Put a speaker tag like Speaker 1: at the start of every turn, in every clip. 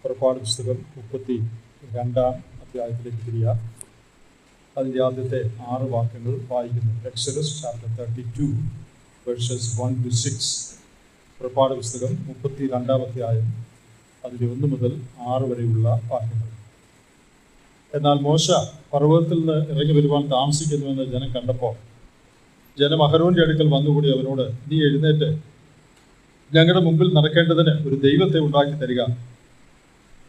Speaker 1: പുറപ്പാട് പുസ്തകം 32-ാം അധ്യായത്തിലേക്ക് തിരിയാം. അതിൻ്റെ ആദ്യത്തെ 6 വാക്യങ്ങൾ വായിക്കുന്നു. Exodus chapter 32 versus 1-6. പുറപ്പാട് പുസ്തകം 32-ാം അധ്യായം അതിൻ്റെ 1 മുതൽ 6 വരെയുള്ള വാക്യങ്ങൾ. എന്നാൽ മോശ പർവ്വതത്തിൽ നിന്ന് ഇറങ്ങി വരുവാൻ താമസിക്കുന്നുവെന്ന് ജനം കണ്ടപ്പോൾ ജനം അഹരോന്റെ അടുക്കൽ വന്നുകൂടി അവനോട്, നീ എഴുന്നേറ്റ് ഞങ്ങളുടെ മുമ്പിൽ നടക്കേണ്ടതിന് ഒരു ദൈവത്തെ ഉണ്ടാക്കി തരിക.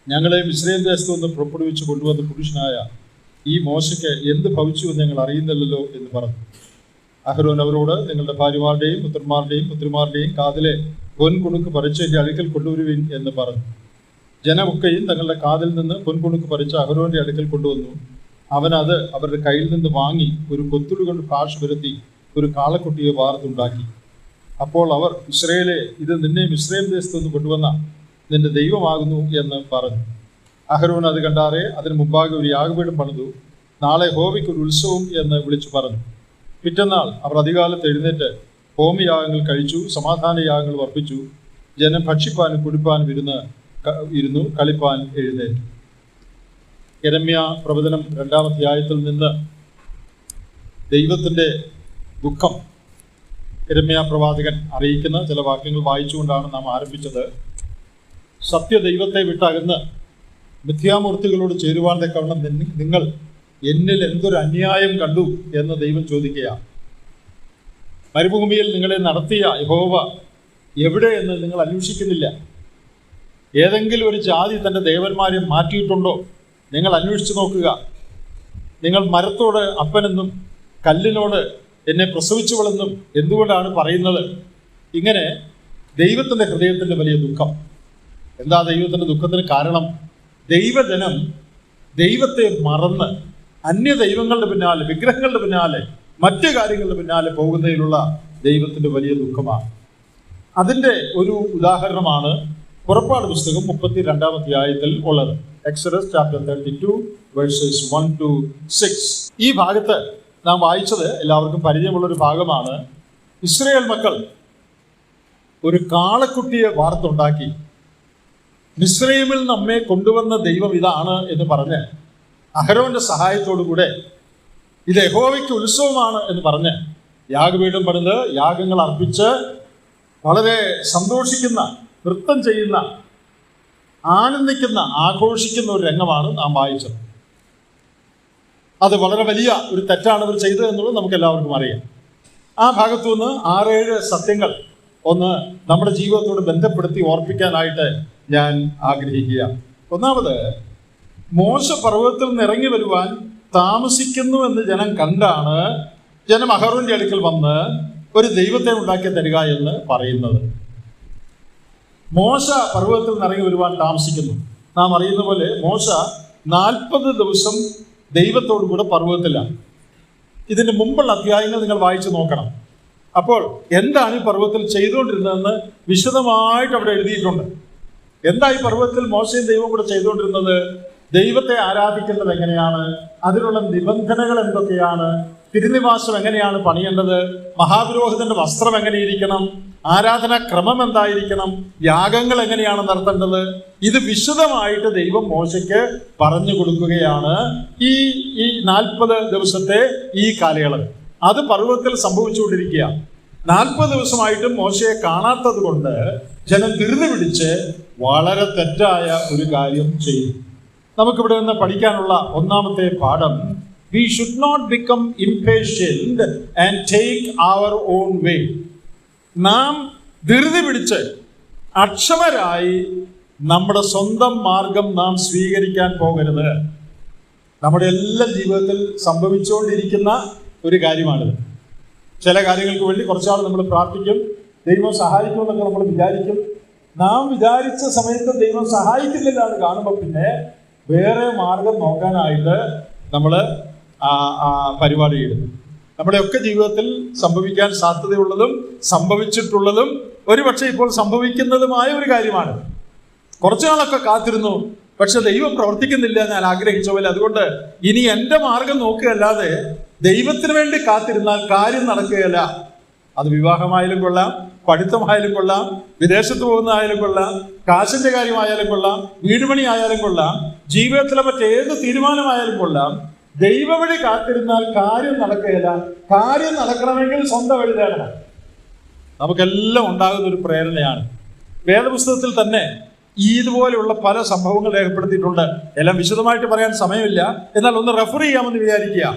Speaker 1: ഞങ്ങളെ മിസ്രയീം ദേശത്തു നിന്ന് പുറപ്പെടുവിച്ച് കൊണ്ടുവന്ന പുരുഷനായ ഈ മോശയ്ക്ക് എന്ത് ഭവിച്ചു എന്ന് ഞങ്ങൾ അറിയുന്നില്ലല്ലോ എന്ന് പറഞ്ഞു. അഹരോൻ അവരോട്, നിങ്ങളുടെ ഭാര്യമാരുടെയും പുത്രിമാരുടെയും കാതിലെ പൊൻകുണുക്ക് പറിച്ച് എൻ്റെ അടുക്കൽ കൊണ്ടുവരുവിൻ എന്ന് പറഞ്ഞു. ജനമൊക്കെയും തങ്ങളുടെ കാതിൽ നിന്ന് പൊൻകുണുക്ക് പറിച്ച് അഹരോന്റെ അടുക്കൽ കൊണ്ടുവന്നു. അവൻ അത് അവരുടെ കയ്യിൽ നിന്ന് വാങ്ങി ഒരു കൊത്തുളി കൊണ്ട് ഭാഷ വരുത്തി ഒരു കാളക്കുട്ടിയെ വാർത്തുണ്ടാക്കി. അപ്പോൾ അവർ, ഇസ്രായേലേ, ഇത് നിന്നെ മിസ്രയീം ദേശത്തു നിന്ന് കൊണ്ടുവന്ന നിന്റെ ദൈവമാകുന്നു എന്ന് പറഞ്ഞു. അഹരോൻ അത് കണ്ടാറെ അതിന് മുമ്പാകെ ഒരു യാഗപീഠം പണിതു. നാളെ യഹോവയ്ക്ക് ഒരു ഉത്സവം എന്ന് വിളിച്ചു പറഞ്ഞു. പിറ്റന്നാൾ അവർ അധികാലത്ത് എഴുന്നേറ്റ് ഹോമയാഗങ്ങൾ കഴിച്ചു, സമാധാന യാഗങ്ങൾ അർപ്പിച്ചു. ജനം ഭക്ഷിപ്പാനും കുടിപ്പാനും ഇരുന്നു, കളിപ്പാൻ എഴുന്നേറ്റു. യെരമ്യാ പ്രവചനം 2-ാം അധ്യായത്തിൽ നിന്ന് ദൈവത്തിൻ്റെ ദുഃഖം യെരമ്യാ പ്രവാചകൻ അറിയിക്കുന്ന ചില വാക്യങ്ങൾ വായിച്ചുകൊണ്ടാണ് നാം ആരംഭിച്ചത്. സത്യദൈവത്തെ വിട്ടകന്ന് മിഥ്യാമൂർത്തികളോട് ചേരുവാൻ തക്കവണ്ണം നിങ്ങൾ എന്നിൽ എന്തൊരു അന്യായം കണ്ടു എന്ന് ദൈവം ചോദിക്കുകയാണ്. മരുഭൂമിയിൽ നിങ്ങളെ നടത്തിയ യഹോവ എവിടെ എന്ന് നിങ്ങൾ അന്വേഷിക്കുന്നില്ല. ഏതെങ്കിലും ഒരു ജാതി തൻ്റെ ദേവന്മാരെ മാറ്റിയിട്ടുണ്ടോ? നിങ്ങൾ അന്വേഷിച്ച് നോക്കുക. നിങ്ങൾ മരത്തോട് അപ്പനെന്നും കല്ലിനോട് എന്നെ പ്രസവിച്ചുവളെന്നും എന്തുകൊണ്ടാണ് പറയുന്നത്? ഇങ്ങനെ ദൈവത്തിൻ്റെ ഹൃദയത്തിൻ്റെ വലിയ ദുഃഖം. എന്താ ദൈവത്തിൻ്റെ ദുഃഖത്തിന് കാരണം? ദൈവജനം ദൈവത്തെ മറന്ന് അന്യ ദൈവങ്ങളുടെ പിന്നാലെ, വിഗ്രഹങ്ങളുടെ പിന്നാലെ, മറ്റു കാര്യങ്ങളുടെ പിന്നാലെ പോകുന്നതിലുള്ള ദൈവത്തിൻ്റെ വലിയ ദുഃഖമാണ്. അതിൻ്റെ ഒരു ഉദാഹരണമാണ് പുറപ്പാട് പുസ്തകം 32-ാം അധ്യായത്തിൽ ഉള്ളത്. Exodus chapter 32 versus 1-6. ഈ ഭാഗത്ത് നാം വായിച്ചത് എല്ലാവർക്കും പരിചയമുള്ളൊരു ഭാഗമാണ്. ഇസ്രായേൽ മക്കൾ ഒരു കാളക്കുട്ടിയെ വാർത്തുണ്ടാക്കി മിസ്രയീമിൽ നമ്മെ കൊണ്ടുവന്ന ദൈവം ഇതാണ് എന്ന് പറഞ്ഞ് അഹരോന്റെ സഹായത്തോടുകൂടെ ഇത് യഹോവയ്ക്ക് ഉത്സവമാണ് എന്ന് പറഞ്ഞ് യാഗപീഠം പണിത് യാഗങ്ങൾ അർപ്പിച്ച് വളരെ സന്തോഷിക്കുന്ന, നൃത്തം ചെയ്യുന്ന, ആനന്ദിക്കുന്ന, ആഘോഷിക്കുന്ന ഒരു രംഗമാണ് നാം വായിച്ചത്. അത് വളരെ വലിയ ഒരു തെറ്റാണ് ഇവർ ചെയ്തത് എന്നുള്ളത് നമുക്ക് എല്ലാവർക്കും അറിയാം. ആ ഭാഗത്തു നിന്ന് 6-7 സത്യങ്ങൾ ഒന്ന് നമ്മുടെ ജീവിതത്തോട് ബന്ധപ്പെടുത്തി ഓർപ്പിക്കാനായിട്ട് ഞാൻ ആഗ്രഹിക്കുക. ഒന്നാമത്, മോശ പർവ്വതത്തിൽ നിന്ന് ഇറങ്ങി വരുവാൻ താമസിക്കുന്നു എന്ന് ജനം കണ്ടാണ് ജനം അഹരോന്റെ അടുക്കൽ വന്ന് ഒരു ദൈവത്തെ ഉണ്ടാക്കി തരിക എന്ന് പറയുന്നത്. മോശ പർവ്വതത്തിൽ നിന്ന് ഇറങ്ങി വരുവാൻ താമസിക്കുന്നു. നാം അറിയുന്ന പോലെ മോശ 40 ദിവസം ദൈവത്തോടു കൂടെ പർവ്വതത്തിലാണ്. ഇതിന് മുമ്പുള്ള അധ്യായങ്ങൾ നിങ്ങൾ വായിച്ചു നോക്കണം. അപ്പോൾ എന്താണ് ഈ പർവ്വതത്തിൽ ചെയ്തുകൊണ്ടിരുന്നതെന്ന് വിശദമായിട്ട് അവിടെ എഴുതിയിട്ടുണ്ട്. എന്താ ഈ പർവ്വതത്തിൽ മോശയും ദൈവവും കൂടെ ചെയ്തുകൊണ്ടിരുന്നത്? ദൈവത്തെ ആരാധിക്കേണ്ടത് എങ്ങനെയാണ്, അതിനുള്ള നിബന്ധനകൾ എന്തൊക്കെയാണ്, തിരുനിവാസം എങ്ങനെയാണ് പണിയേണ്ടത്, മഹാപുരോഹിതന്റെ വസ്ത്രം എങ്ങനെയിരിക്കണം, ആരാധനാ ക്രമം എന്തായിരിക്കണം, യാഗങ്ങൾ എങ്ങനെയാണ് നടത്തേണ്ടത്, ഇത് വിശദമായിട്ട് ദൈവം മോശയ്ക്ക് പറഞ്ഞു കൊടുക്കുകയാണ്. ഈ 40 ദിവസത്തെ ഈ കാലയളവ് അത് പർവ്വതത്തിൽ സംഭവിച്ചുകൊണ്ടിരിക്കുക. 40 ദിവസമായിട്ടും മോശയെ കാണാത്തത് കൊണ്ട് ജനം ധൃതി പിടിച്ച് വളരെ തെറ്റായ ഒരു കാര്യം ചെയ്തു. നമുക്കിവിടെ നിന്ന് പഠിക്കാനുള്ള ഒന്നാമത്തെ പാഠം, we should not become impatient and take our own way. നാം ധൃതി പിടിച്ച് അക്ഷമരായി നമ്മുടെ സ്വന്തം മാർഗം നാം സ്വീകരിക്കാൻ പോകരുത്. നമ്മുടെ എല്ലാ ജീവിതത്തിൽ സംഭവിച്ചുകൊണ്ടിരിക്കുന്ന ഒരു കാര്യമാണിത്. ചില കാര്യങ്ങൾക്ക് വേണ്ടി കുറച്ചാൾ നമ്മൾ പ്രാർത്ഥിക്കും, ദൈവം സഹായിക്കുമെന്നൊക്കെ നമ്മൾ വിചാരിക്കും. നാം വിചാരിച്ച സമയത്ത് ദൈവം സഹായിക്കുന്നില്ല എന്ന് കാണുമ്പോൾ പിന്നെ വേറെ മാർഗം നോക്കാനായിട്ട് നമ്മൾ പരിപാടി ചെയ്യുന്നു. നമ്മുടെയൊക്കെ ജീവിതത്തിൽ സംഭവിക്കാൻ സാധ്യതയുള്ളതും സംഭവിച്ചിട്ടുള്ളതും ഒരുപക്ഷെ ഇപ്പോൾ സംഭവിക്കുന്നതുമായ ഒരു കാര്യമാണ്. കുറച്ചു നാളൊക്കെ കാത്തിരുന്നു, പക്ഷെ ദൈവം പ്രവർത്തിക്കുന്നില്ല ഞാൻ ആഗ്രഹിച്ച പോലെ. അതുകൊണ്ട് ഇനി എൻ്റെ മാർഗം നോക്കുകയല്ലാതെ ദൈവത്തിന് വേണ്ടി കാത്തിരുന്നാൽ കാര്യം നടക്കുകയല്ല. അത് വിവാഹമായാലും കൊള്ളാം, പഠിത്തമായാലും കൊള്ളാം, വിദേശത്ത് പോകുന്നതായാലും കൊള്ളാം, കാശിന്റെ കാര്യമായാലും കൊള്ളാം, വീടുപണി ആയാലും കൊള്ളാം, ജീവിതത്തിലെ മറ്റേത് തീരുമാനമായാലും കൊള്ളാം, ദൈവവഴി കാത്തിരുന്നാൽ കാര്യം നടക്കുകയില്ല. കാര്യം നടക്കണമെങ്കിൽ സ്വന്തം വഴി തേടണം. നമുക്കെല്ലാം ഉണ്ടാകുന്ന ഒരു പ്രേരണയാണ്. വേദപുസ്തകത്തിൽ തന്നെ ഇതുപോലെയുള്ള പല സംഭവങ്ങൾ രേഖപ്പെടുത്തിയിട്ടുണ്ട്. എല്ലാം വിശദമായിട്ട് പറയാൻ സമയമില്ല, എന്നാൽ ഒന്ന് റെഫർ ചെയ്യാമെന്ന് വിചാരിക്കുക.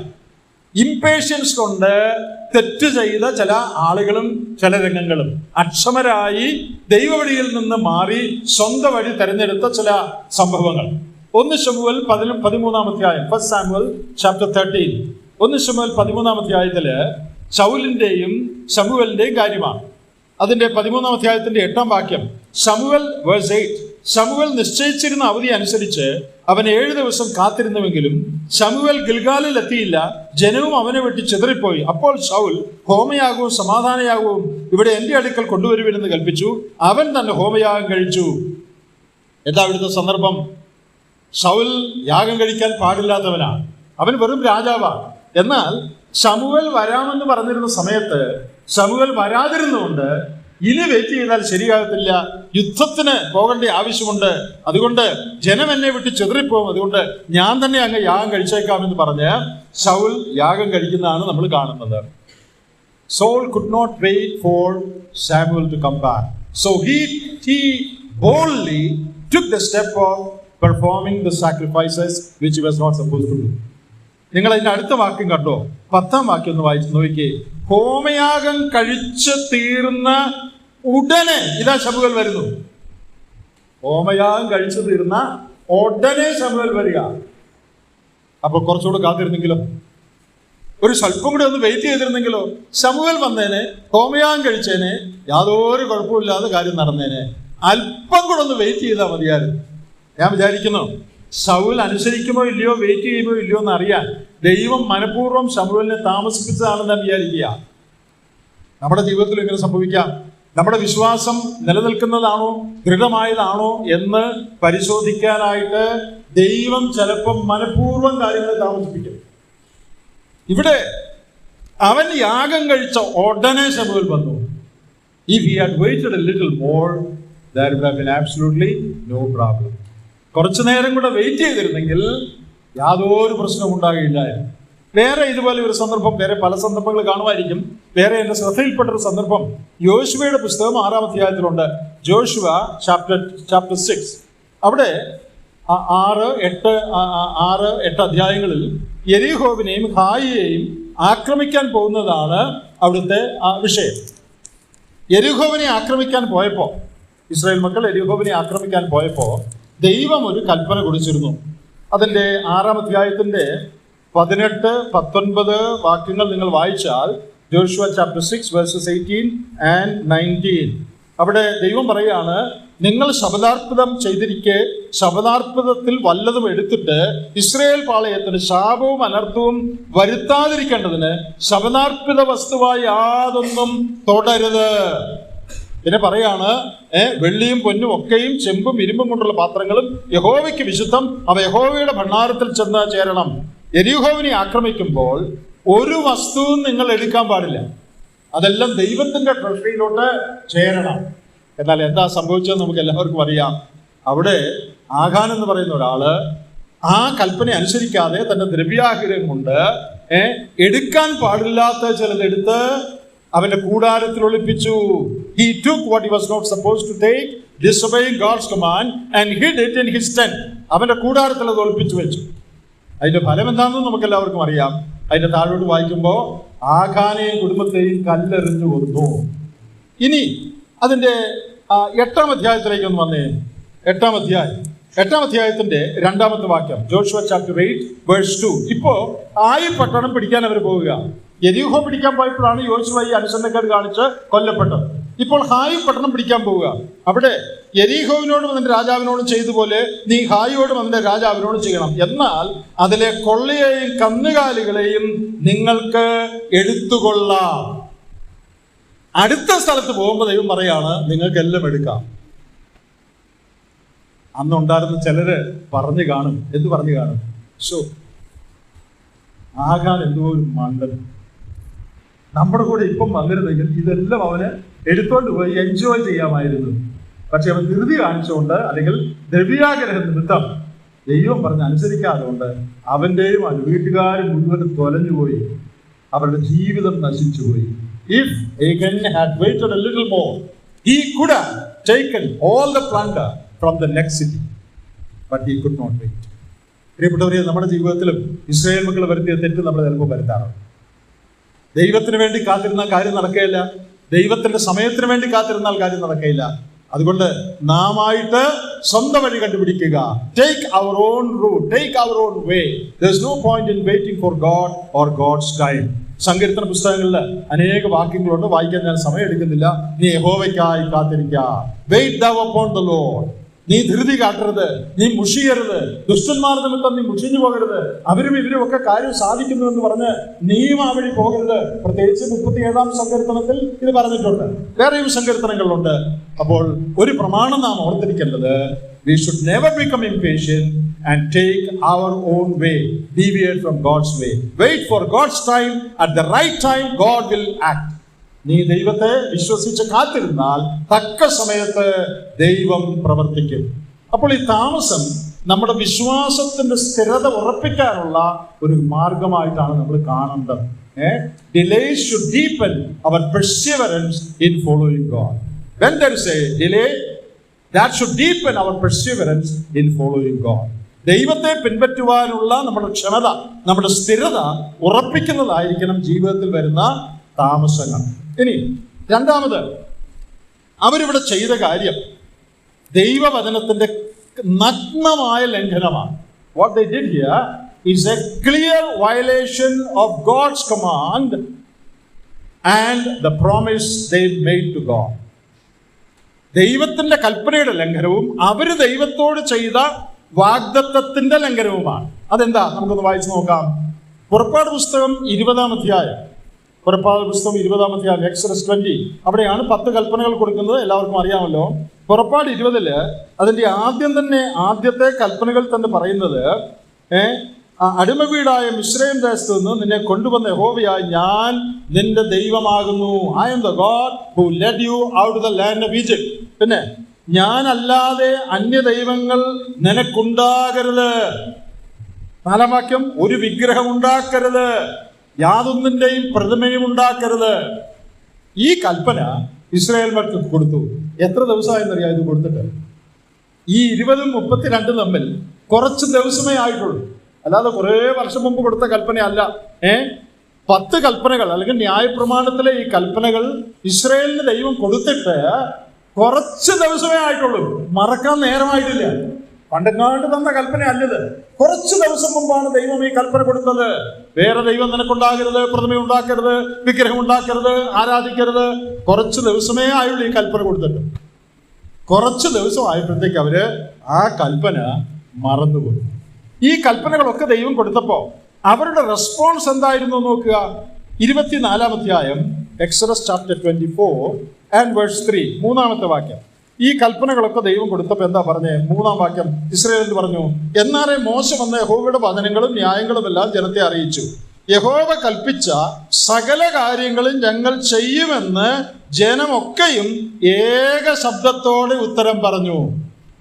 Speaker 1: ഇംപേഷ്യൻസ് കൊണ്ട് തെറ്റ് ചെയ്ത ചില ആളുകളും ചില രംഗങ്ങളും, അക്ഷമരായി ദൈവവഴിയിൽ നിന്ന് മാറി സ്വന്തം വഴി തെരഞ്ഞെടുത്ത ചില സംഭവങ്ങൾ. 1 ശമൂവേൽ 13-ാം അധ്യായം, 1 സാമുവൽ ചാപ്റ്റർ 13. 1 ശമൂവേൽ 13-ാം അധ്യായത്തില് ശൗലിന്റെയും ശമൂവേലിന്റെയും കാര്യമാണ്. അതിന്റെ 13-ാം അധ്യായത്തിന്റെ 8-ാം വാക്യം, ശമൂവേൽ വേഴ്സ് 8, ശമൂവേൽ നിശ്ചയിച്ചിരുന്ന അവധി അനുസരിച്ച് അവൻ 7 ദിവസം കാത്തിരുന്നുവെങ്കിലും ശമൂവേൽ ഗിൽഗാലിൽ എത്തിയില്ല. ജനവും അവനെ വെട്ടി ചിതറിപ്പോയി. അപ്പോൾ ശൗൽ ഹോമയാഗവും സമാധാനയാഗവും ഇവിടെ എന്റെ അടുക്കൽ കൊണ്ടുവരുവിനെന്ന് കൽപ്പിച്ചു. അവൻ തന്നെ ഹോമയാഗം കഴിച്ചു. എന്താ ഇവിടുത്തെ സന്ദർഭം? ശൗൽ യാഗം കഴിക്കാൻ പാടില്ലാത്തവനാണ്, അവൻ വെറും രാജാവാണ്. എന്നാൽ ശമൂവേൽ വരാമെന്ന് പറഞ്ഞിരുന്ന സമയത്ത് ശമൂവേൽ വരാതിരുന്നുകൊണ്ട് ഇനി വെയിറ്റ് ചെയ്താൽ ശരിയാകത്തില്ല, യുദ്ധത്തിന് പോകേണ്ട ആവശ്യമുണ്ട്, അതുകൊണ്ട് ജനം എന്നെ വിട്ട് ചെതറിപ്പോകും, അതുകൊണ്ട് ഞാൻ തന്നെ അങ്ങ് യാഗം കഴിച്ചേക്കാമെന്ന് പറഞ്ഞ് ശൗൽ യാഗം കഴിക്കുന്നതാണ് നമ്മൾ കാണുന്നത്. Saul could not wait for Samuel to come back, so he boldly took the step of performing the sacrifices which he was not supposed to do. നിങ്ങൾ അതിന്റെ അടുത്ത വാക്യം കണ്ടോ? 10-ാം വാക്യം ഒന്ന് വായിച്ച് നോക്കിക്കേ. ഹോമയാഗം കഴിച്ച് തീർന്ന ഉടനെ ഇതാ ശമൂവേൽ വരുന്നു. ഹോമയാഗം കഴിച്ചു തീർന്ന ഉടനെ ശമൂവേൽ വരിക. അപ്പൊ കുറച്ചുകൂടെ കാത്തിരുന്നെങ്കിലോ, ഒരു സ്വല്പം കൂടെ ഒന്ന് വെയിറ്റ് ചെയ്തിരുന്നെങ്കിലോ, ശമൂവേൽ വന്നേനെ, ഹോമയാഗം കഴിച്ചേനെ, യാതൊരു കുഴപ്പമില്ലാതെ കാര്യം നടന്നേനെ. അല്പം കൂടെ ഒന്ന് വെയിറ്റ് ചെയ്താൽ മതിയായിരുന്നു. ഞാൻ വിചാരിക്കുന്നു ശൗൽ അനുസരിക്കുമോ ഇല്ലയോ, വെയിറ്റ് ചെയ്യുമോ ഇല്ലയോ എന്ന് അറിയാൻ ദൈവം മനഃപൂർവ്വം ശമൂവേലിനെ താമസിപ്പിച്ചതാണെന്ന് ഞാൻ വിചാരിക്കുക. നമ്മുടെ ജീവിതത്തിൽ ഇങ്ങനെ സംഭവിക്കാം. നമ്മുടെ വിശ്വാസം നിലനിൽക്കുന്നതാണോ, ദൃഢമായതാണോ എന്ന് പരിശോധിക്കാനായിട്ട് ദൈവം ചിലപ്പം മനഃപൂർവ്വം കാര്യങ്ങളെ താമസിപ്പിക്കും. ഇവിടെ അവൻ യാഗം കഴിച്ച ഉടനെ ശമൂവേൽ വന്നു. If he had waited a little more, there would have been absolutely no problem. കുറച്ചു നേരം കൂടെ വെയിറ്റ് ചെയ്തിരുന്നെങ്കിൽ യാതൊരു പ്രശ്നവും ഉണ്ടാകില്ലായിരുന്നു. വേറെ ഇതുപോലെ ഒരു സന്ദർഭം, വേറെ പല സന്ദർഭങ്ങൾ കാണുമായിരിക്കും. വേറെ എൻ്റെ ശ്രദ്ധയിൽപ്പെട്ട ഒരു സന്ദർഭം യോശുവയുടെ പുസ്തകം 6-ാം അധ്യായത്തിലുണ്ട്. Joshua chapter 6. അവിടെ 6-8 അധ്യായങ്ങളിൽ യെരിഹോവിനെയും ഹായിയെയും ആക്രമിക്കാൻ പോകുന്നതാണ് അവിടുത്തെ വിഷയം. യെരിഹോവിനെ ആക്രമിക്കാൻ പോയപ്പോൾ, ഇസ്രായേൽ മക്കൾ യെരിഹോവിനെ ആക്രമിക്കാൻ പോയപ്പോൾ ദൈവം ഒരു കൽപ്പന കൊടുത്തിരുന്നു. അതിൻ്റെ 6-ാം അധ്യായത്തിൻ്റെ 18-19 വാക്യങ്ങൾ നിങ്ങൾ വായിച്ചാൽ, ജോഷുവ ചാപ്റ്റർ 6 വേഴ്സസ് 18 and 19, അവിടെ ദൈവം പറയാണ്, നിങ്ങൾ ശപഥാർപ്പിതം ചെയ്തിരിക്കെ ശപഥാർപ്പിതത്തിൽ വല്ലതും എടുത്തിട്ട് ഇസ്രായേൽ പാളയത്തിന് ശാപവും അനർത്ഥവും വരുത്താതിരിക്കേണ്ടതിന് ശപഥാർപ്പിത വസ്തുവായി യാതൊന്നും തൊടരുത്. പിന്നെ പറയാണ്, വെള്ളിയും പൊന്നും ഒക്കെയും ചെമ്പും ഇരുമ്പും കൊണ്ടുള്ള പാത്രങ്ങളും യഹോവയ്ക്ക് വിശുദ്ധം, അവ യഹോവയുടെ ഭണ്ഡാരത്തിൽ ചെന്ന് ചേരണം. യെരിഹോവിനെ ആക്രമിക്കുമ്പോൾ ഒരു വസ്തുവും നിങ്ങൾ എടുക്കാൻ പാടില്ല, അതെല്ലാം ദൈവത്തിന്റെ ട്രഷറിയിലോട്ട് ചേരണം. എന്നാൽ എന്താ സംഭവിച്ചതെന്ന് നമുക്ക് എല്ലാവർക്കും അറിയാം. അവിടെ ആഖാൻ എന്ന് പറയുന്ന ഒരാള് ആ കൽപ്പന അനുസരിക്കാതെ തന്റെ ദ്രവ്യാഗ്രഹം കൊണ്ട് എടുക്കാൻ പാടില്ലാത്ത ചിലതെടുത്ത് അവന്റെ കൂടാരത്തിൽ ഒളിപ്പിച്ചു. He took what he was not supposed to take, disobeying God's command, and hid it in his tent. അവന്റെ കൂടാരത്തിൽ അത് ഒളിപ്പിച്ചു വെച്ചു. അതിന്റെ ഫലം എന്താണെന്ന് നമുക്ക് എല്ലാവർക്കും അറിയാം. അതിന്റെ താഴോട്ട് വായിക്കുമ്പോൾ ആഖാനെയും കുടുംബത്തെയും കല്ലെറിഞ്ഞു കൊന്നു. ഇനി അതിന്റെ 8-ാം അധ്യായത്തിലേക്ക് ഒന്ന് വന്നേ. 8-ാം അധ്യായത്തിന്റെ 2-ാമത്തെ വാക്യം, ജോഷുവ ചാപ്റ്റർ 8 വേഴ്സ് 2. ഇപ്പോ ആയി പട്ടണം പിടിക്കാൻ അവർ പോവുക. യെരിഹോ പിടിക്കാൻ പോയപ്പോഴാണ് യോശുവ ഈ അനുസരണക്കേട് കാണിച്ച് കൊല്ലപ്പെട്ടത്. ഇപ്പോൾ ഹായി പട്ടണം പിടിക്കാൻ പോവുക. അവിടെ യെരിഹോവിനോടും അതിന്റെ രാജാവിനോടും ചെയ്തതുപോലെ നീ ഹായിയോടും അതിന്റെ രാജാവിനോടും ചെയ്യണം. എന്നാൽ അതിലെ കൊള്ളയെയും കന്നുകാലികളെയും നിങ്ങൾക്ക് എടുത്തുകൊള്ളാം. അടുത്ത സ്ഥലത്ത് പോകുമ്പോൾ ദൈവം പറയാണ്, നിങ്ങൾക്കെല്ലാം എടുക്കാം. അന്നുണ്ടായിരുന്ന ചിലര് പറഞ്ഞു കാണും. എന്ത് പറഞ്ഞു കാണും? ആകാൻ എന്തോ ഒരു മണ്ടൻ നമ്മുടെ കൂടെ ഇപ്പം വന്നിരുന്നെങ്കിൽ ഇതെല്ലാം അവന് എടുത്തോണ്ട് പോയി എൻജോയ് ചെയ്യാമായിരുന്നു. പക്ഷെ അവൻ ധൃതി കാണിച്ചുകൊണ്ട്, അല്ലെങ്കിൽ ദ്രവ്യാഗ്രഹ നിമിത്തം ദൈവം പറഞ്ഞ് അനുസരിക്കാതെ കൊണ്ട് അവന്റെയും അവന്റെ വീട്ടുകാരും മുഴുവനും തൊലഞ്ഞുപോയി. അവരുടെ ജീവിതം നശിച്ചുപോയി. If Achan had waited a little more, he could have taken all the plunder from the next city, but he could not wait. പ്രിയപ്പെട്ടവരെ, നമ്മുടെ ജീവിതത്തിലും ഇസ്രായേൽ മക്കൾ വരുത്തിയ തെറ്റ് നമ്മൾ ചിലപ്പോൾ വരുത്താറുണ്ട്. ദൈവത്തിന് വേണ്ടി കാത്തിരുന്നാൽ കാര്യം നടക്കുകയില്ല. ദൈവത്തിന്റെ സമയത്തിന് വേണ്ടി കാത്തിരുന്നാൽ കാര്യം നടക്കുകയില്ല. അതുകൊണ്ട് നാം ആയിട്ട് സ്വന്തം വഴി കണ്ടുപിടിക്കുക. Take our own route, take our own way. There is no point in waiting for God or God's time. സങ്കീർത്തന പുസ്തകങ്ങളിൽ അനേക വാക്യങ്ങളുണ്ട്, വായിക്കാൻ ഞാൻ സമയം എടുക്കുന്നില്ല. നീ യഹോവയ്ക്കായി കാത്തിരിക്കുക. Wait thou upon the Lord. നീ ധൃതി കാട്ടരുത്, നീ മുഷിയരുത്, ദുഷ്ടന്മാർ നിമിത്തം നീ മുഷിഞ്ഞു പോകരുത്. അവരും ഇവരും ഒക്കെ കാര്യം സാധിക്കുന്നു എന്ന് പറഞ്ഞ് നീയും ആ വഴി പോകരുത്. പ്രത്യേകിച്ച് 37-ാം സങ്കീർത്തനത്തിൽ ഇത് പറഞ്ഞിട്ടുണ്ട്. വേറെയും സങ്കീർത്തനങ്ങളുണ്ട്. അപ്പോൾ ഒരു പ്രമാണം നാം ഓർത്തിരിക്കേണ്ടത്, we should never become impatient and take our own way, deviate from God's way. Wait for God's time. At the right time God will act. നീ ദൈവത്തെ വിശ്വസിച്ച് കാത്തിരുന്നാൽ തക്ക സമയത്ത് ദൈവം പ്രവർത്തിക്കും. അപ്പോൾ ഈ താമസം നമ്മുടെ വിശ്വാസത്തിന്റെ സ്ഥിരത ഉറപ്പിക്കാനുള്ള ഒരു മാർഗമായിട്ടാണ് നമ്മൾ കാണേണ്ടത്. Delays should deepen our perseverance in following God. When there is a delay, that should deepen our perseverance in following God. ദൈവത്തെ പിൻപറ്റുവാനുള്ള നമ്മുടെ ക്ഷമത, നമ്മുടെ സ്ഥിരത ഉറപ്പിക്കുന്നതായിരിക്കണം ജീവിതത്തിൽ വരുന്ന താമസങ്ങൾ. ഇനി രണ്ടാമത് അവരിവിടെ ചെയ്ത കാര്യം ദൈവവചനത്തിന്റെ നഗ്നമായ ലംഘനമാണ്. What they did here is a clear violation of God's command and the promise they made to God. ദൈവത്തിന്റെ കൽപ്പനയുടെ ലംഘനവും അവര് ദൈവത്തോട് ചെയ്ത വാഗ്ദത്തത്തിന്റെ ലംഘനവുമാണ്. അതെന്താ? നമുക്കൊന്ന് വായിച്ചു നോക്കാം. പുറപ്പാട് പുസ്തകം 20-ാം അധ്യായം. പുറപ്പാട് പുസ്തകം 20-ാം അധ്യായം, എക്സോഡസ് 20. അവിടെയാണ് 10 കൽപ്പനകൾ കൊടുക്കുന്നത്. എല്ലാവർക്കും അറിയാമല്ലോ. പുറപ്പാട് 20 അതിന്റെ ആദ്യത്തെ കൽപ്പനകൾ തന്നെ പറയുന്നത്, അടിമ വീടായ മിസ്രയീം ദേശത്ത് നിന്ന് നിന്നെ കൊണ്ടുവന്ന യഹോവയായ ഞാൻ നിന്റെ ദൈവമാകുന്നു. I am the God who led you out of the land of Egypt. പിന്നെ ഞാനല്ലാതെ അന്യ ദൈവങ്ങൾ നിനക്കുണ്ടാകരുത്. 4-ാം വാക്യം, ഒരു വിഗ്രഹം ഉണ്ടാക്കരുത്, യാതൊന്നിന്റെയും പ്രതിമയും ഉണ്ടാക്കരുത്. ഈ കൽപ്പന ഇസ്രായേൽ മക്കൾക്ക് കൊടുത്തു. എത്ര ദിവസമായെന്നറിയാം ഇത് കൊടുത്തിട്ട്? ഈ 20-ഉം 32-ഉം തമ്മിൽ കുറച്ച് ദിവസമേ ആയിട്ടുള്ളൂ. അല്ലാതെ കുറേ വർഷം മുമ്പ് കൊടുത്ത കൽപ്പനയല്ല. 10 കൽപ്പനകൾ അല്ലെങ്കിൽ ന്യായപ്രമാണത്തിലെ ഈ കൽപ്പനകൾ ഇസ്രായേലിന് ദൈവം കൊടുത്തിട്ട് കുറച്ച് ദിവസമേ ആയിട്ടുള്ളൂ. മറക്കാൻ നേരമായിട്ടില്ല. പണ്ടെങ്ങാണ്ട് തന്ന കൽപ്പന അല്ലത്. കുറച്ച് ദിവസം മുമ്പാണ് ദൈവം ഈ കൽപ്പന കൊടുത്തത്. വേറെ ദൈവം നിനക്കുണ്ടാകരുത്, പ്രതിമ ഉണ്ടാക്കരുത്, വിഗ്രഹം ഉണ്ടാക്കരുത്, ആരാധിക്കരുത്. കുറച്ച് ദിവസമേ ആയുള്ളൂ ഈ കൽപ്പന കൊടുത്തിട്ട്. കുറച്ച് ദിവസം ആയപ്പോഴത്തേക്ക് അവര് ആ കൽപ്പന മറന്നുപോയി. ഈ കൽപ്പനകളൊക്കെ ദൈവം കൊടുത്തപ്പോ അവരുടെ റെസ്പോൺസ് എന്തായിരുന്നു നോക്കുക. 24-ാം അധ്യായം, എക്സോഡസ് ചാപ്റ്റർ 24 and verse 3, 3-ാമത്തെ വാക്യം. ഈ കൽപ്പനകളൊക്കെ ദൈവം കൊടുത്തപ്പോൾ എന്താ പറഞ്ഞേ? 3-ാം വാക്യം ഇസ്രായേലിന് പറഞ്ഞു, എന്നാലേ മോശ വന്ന യഹോവയുടെ വചനങ്ങളും ന്യായങ്ങളും എല്ലാം ജനത്തെ അറിയിച്ചു. യഹോവ കൽപ്പിച്ച സകല കാര്യങ്ങളും ഞങ്ങൾ ചെയ്യുമെന്ന് ജനമൊക്കെയും ഏക ശബ്ദത്തോടെ ഉത്തരം പറഞ്ഞു.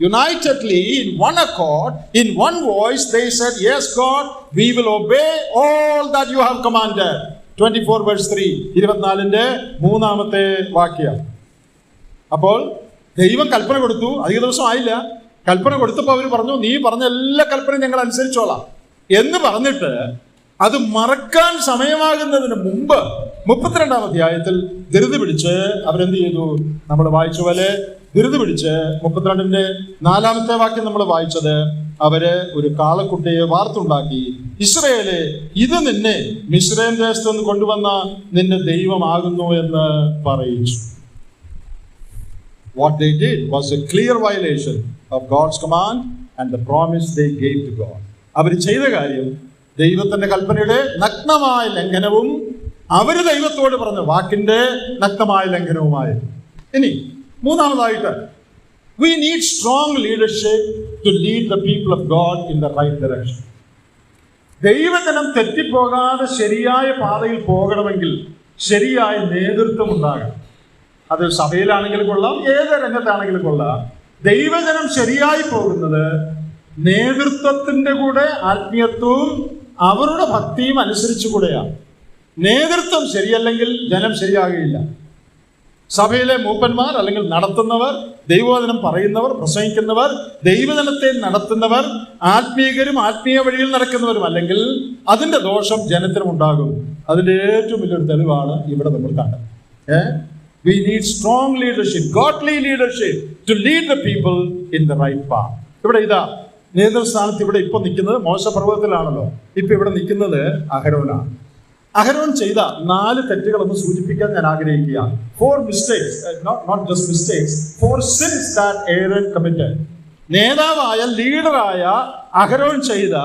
Speaker 1: Unitedly, in one accord, in one voice, they said, yes God, we will obey all that you have commanded. 24 verse 3, 24-ന്റെ 3-ാമത്തെ വാക്യം. അപ്പോൾ ദൈവം കൽപ്പന കൊടുത്തു. അധിക ദിവസം ആയില്ല. കൽപ്പന കൊടുത്തപ്പോൾ അവർ പറഞ്ഞു, നീ പറഞ്ഞ എല്ലാ കൽപ്പനയും ഞങ്ങൾ അനുസരിച്ചോളാം എന്ന് പറഞ്ഞിട്ട് അത് മറക്കാൻ സമയമാകുന്നതിന് മുമ്പ് 32-ാം അധ്യായത്തിൽ ധൃതി പിടിച്ച് അവരെന്ത് ചെയ്തു? നമ്മൾ വായിച്ച പോലെ ധൃതി പിടിച്ച് 32-ന്റെ 4-ാമത്തെ വാക്യം നമ്മൾ വായിച്ചത്, അവര് ഒരു കാളക്കുട്ടിയെ വാർത്തുണ്ടാക്കി, ഇസ്രായേലെ, ഇത് നിന്നെ മിസ്രയീം ദേശത്ത് നിന്ന് കൊണ്ടുവന്ന നിന്റെ ദൈവമാകുന്നു എന്ന് പറയിച്ചു. What they did was a clear violation of God's command and the promise they gave to God. അവർ ചെയ്ത കാര്യം ദൈവത്തിന്റെ കൽപ്പനയുടെ നഗ്നമായ ലംഘനവും അവര് ദൈവത്തോട് പറഞ്ഞ വാക്കിന്റെ നഗ്നമായ ലംഘനവുമായിരുന്നു. ഇനി മൂന്നാമതായിട്ട്, we need strong leadership to lead the people of God in the right direction. ദൈവജനം തെറ്റിപ്പോകാതെ ശരിയായ പാതയിൽ പോകണമെങ്കിൽ ശരിയായ നേതൃത്വം ഉണ്ടാകണം. അത് സഭയിലാണെങ്കിലും കൊള്ളാം, ഏത് രംഗത്താണെങ്കിലും കൊള്ളാം. ദൈവജനം ശരിയായി പോകുന്നത് നേതൃത്വത്തിന്റെ കൂടെ ആത്മീയത്വവും അവരുടെ ഭക്തിയും അനുസരിച്ചു കൂടെയാണ്. നേതൃത്വം ശരിയല്ലെങ്കിൽ ജനം ശരിയാകുകയില്ല. സഭയിലെ മൂപ്പന്മാർ അല്ലെങ്കിൽ നടത്തുന്നവർ, ദൈവവചനം പറയുന്നവർ, പ്രസംഗിക്കുന്നവർ, ദൈവജനത്തെ നടത്തുന്നവർ ആത്മീയരും ആത്മീയ വഴിയിൽ നടക്കുന്നവരും അല്ലെങ്കിൽ അതിന്റെ ദോഷം ജനത്തിനുണ്ടാകും. അതിന്റെ ഏറ്റവും വലിയൊരു തെളിവാണ് ഇവിടെ നമ്മൾ കണ്ടത്. We need strong leadership, godly leadership to lead the people in the right path. ഇവിടെ ഇതാ നേതൃസ്ഥാനത്ത് ഇവിടെ ഇപ്പൊ നിൽക്കുന്നത് മോശ പർവ്വതത്തിലാണല്ലോ. ഇപ്പൊ ഇവിടെ നിൽക്കുന്നത് അഹരോനാണ്. അഹരോൻ ചെയ്ത 4 തെറ്റുകളൊന്ന് സൂചിപ്പിക്കാൻ ഞാൻ ആഗ്രഹിക്കുകയാണ്. 4 mistakes, not just mistakes, 4 sins that Aaron committed. നേതാവായ ലീഡറായ അഹരോൻ ചെയ്ത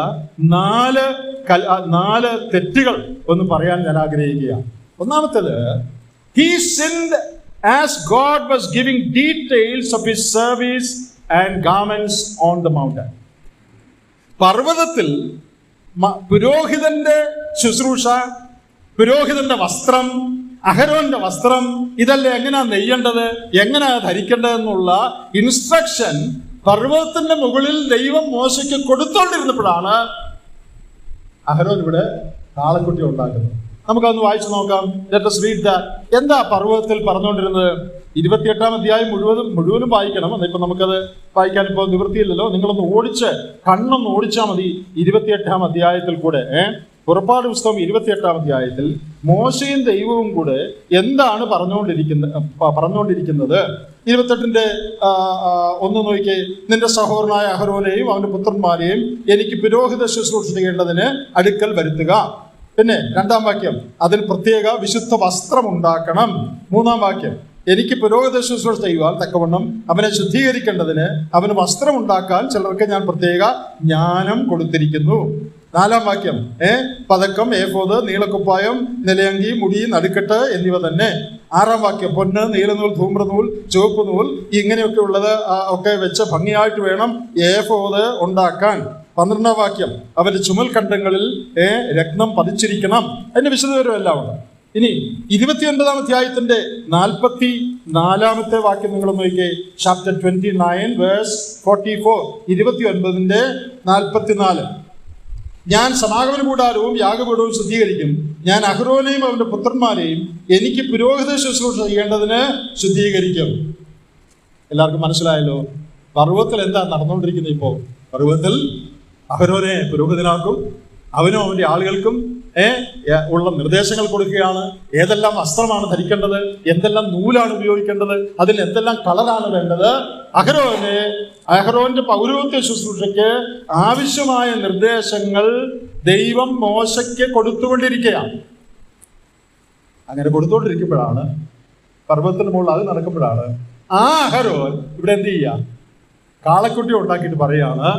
Speaker 1: 4 തെറ്റുകൾ ഒന്ന് പറയാൻ ഞാൻ ആഗ്രഹിക്കുകയാണ്. ഒന്നാമത്തേത്, he sinned as God was giving details of his service and garments on the mountain. പർവ്വതത്തിൽ പുരോഹിതന്റെ ശുശ്രൂഷ, പുരോഹിതന്റെ വസ്ത്രം, അഹരോന്റെ വസ്ത്രം, ഇതല്ലേ എങ്ങനെയാ നെയ്യേണ്ടത്, എങ്ങനെയാ ധരിക്കേണ്ടതെന്നുള്ള ഇൻസ്ട്രക്ഷൻ പർവ്വതത്തിന്റെ മുകളിൽ ദൈവം മോശയ്ക്ക് കൊടുത്തോണ്ടിരുന്നപ്പോഴാണ് അഹരോൻ ഇവിടെ കാളക്കുട്ടി ഉണ്ടാക്കുന്നത്. നമുക്കതൊന്ന് വായിച്ചു നോക്കാം. Let us read that. എന്താ പർവ്വതത്തിൽ പറഞ്ഞുകൊണ്ടിരുന്നത്? 28-ാം അധ്യായം മുഴുവനും വായിക്കണം. എന്നിപ്പോൾ നമുക്കത് വായിക്കാൻ ഇപ്പോൾ നിവൃത്തിയില്ലല്ലോ. നിങ്ങളൊന്ന് കണ്ണൊന്ന് ഓടിച്ചാൽ മതി 28-ാം അധ്യായത്തിൽ കൂടെ. പുറപ്പാട് പുസ്തകം 28-ാം അധ്യായത്തിൽ മോശയും ദൈവവും കൂടെ എന്താണ് പറഞ്ഞുകൊണ്ടിരിക്കുന്നത്? 28-ന്റെ 1 നോക്കിയേ. നിന്റെ സഹോദരനായ അഹരോനെയും അവന്റെ പുത്രന്മാരെയും എനിക്ക് പുരോഹിത ശുശ്രൂഷ ചെയ്യേണ്ടതിന് അടുക്കൽ വരുത്തുക. പിന്നെ 2-ാം വാക്യം, അതിൽ പ്രത്യേക വിശുദ്ധ വസ്ത്രം ഉണ്ടാക്കണം. 3-ാം വാക്യം, എനിക്ക് പുരോഹിത ശുശ്രൂഷ ചെയ്യുവാൻ തക്കവണ്ണം അവനെ ശുദ്ധീകരിക്കേണ്ടതിന് അവന് വസ്ത്രം ഉണ്ടാക്കാൻ ചിലർക്ക് ഞാൻ പ്രത്യേക ജ്ഞാനം കൊടുത്തിരിക്കുന്നു. 4-ാം വാക്യം, പതക്കം, ഏഫോദ്, നീളക്കുപ്പായം, നിലയങ്കി, മുടി, നടുക്കെട്ട് എന്നിവ തന്നെ. 6-ാം വാക്യം, പൊന്ന്, നീലനൂൽ, ധൂമ്രനൂൽ, ചുവപ്പ് നൂൽ, ഇങ്ങനെയൊക്കെ ഉള്ളത് ഒക്കെ വെച്ച് ഭംഗിയായിട്ട് വേണം ഏഫോദ് ഉണ്ടാക്കാൻ. 12-ാം വാക്യം, അവന്റെ ചുമൽ കണ്ടങ്ങളിൽ രത്നം പതിച്ചിരിക്കണം. അതിന്റെ വിശദവിവരമെല്ലാം ഉണ്ട്. ഇനി 29-ാം അധ്യായത്തിന്റെ 44-ാമത്തെ വാക്യം നിങ്ങൾ നോക്കിയേ. ചാപ്റ്റർ 29 വേഴ്സ് 44, 29-ന്റെ 44. ഞാൻ സമാഗമന കൂടാരവും യാഗപീഠവും ശുദ്ധീകരിക്കും. ഞാൻ അഹരോനെയും അവന്റെ പുത്രന്മാരെയും എനിക്ക് പുരോഹിത ശുശ്രൂഷ ചെയ്യേണ്ടതിന് ശുദ്ധീകരിക്കും. എല്ലാവർക്കും മനസ്സിലായല്ലോ പർവ്വതത്തിൽ എന്താ നടന്നുകൊണ്ടിരിക്കുന്നത്? ഇപ്പോൾ പർവ്വതത്തിൽ അഹരോനെ പുരോഹിതനാക്കും, അവനും അവന്റെ ആളുകൾക്കും ഉള്ള നിർദ്ദേശങ്ങൾ കൊടുക്കുകയാണ്. ഏതെല്ലാം വസ്ത്രമാണ് ധരിക്കേണ്ടത്, എന്തെല്ലാം നൂലാണ് ഉപയോഗിക്കേണ്ടത്, അതിൽ എന്തെല്ലാം കളറാണ് വേണ്ടത്. അഹരോന്റെ പൗരോഹിത്യ ശുശ്രൂഷയ്ക്ക് ആവശ്യമായ നിർദ്ദേശങ്ങൾ ദൈവം മോശയ്ക്ക് കൊടുത്തുകൊണ്ടിരിക്കുകയാണ്. അങ്ങനെ കൊടുത്തുകൊണ്ടിരിക്കുമ്പോഴാണ് പർവ്വതത്തിന് മുകളിൽ അത് നടക്കുമ്പോഴാണ് ആ അഹരോൻ ഇവിടെ എന്ത് ചെയ്യുക? കാളക്കുട്ടി ഉണ്ടാക്കിയിട്ട് പറയാണ്,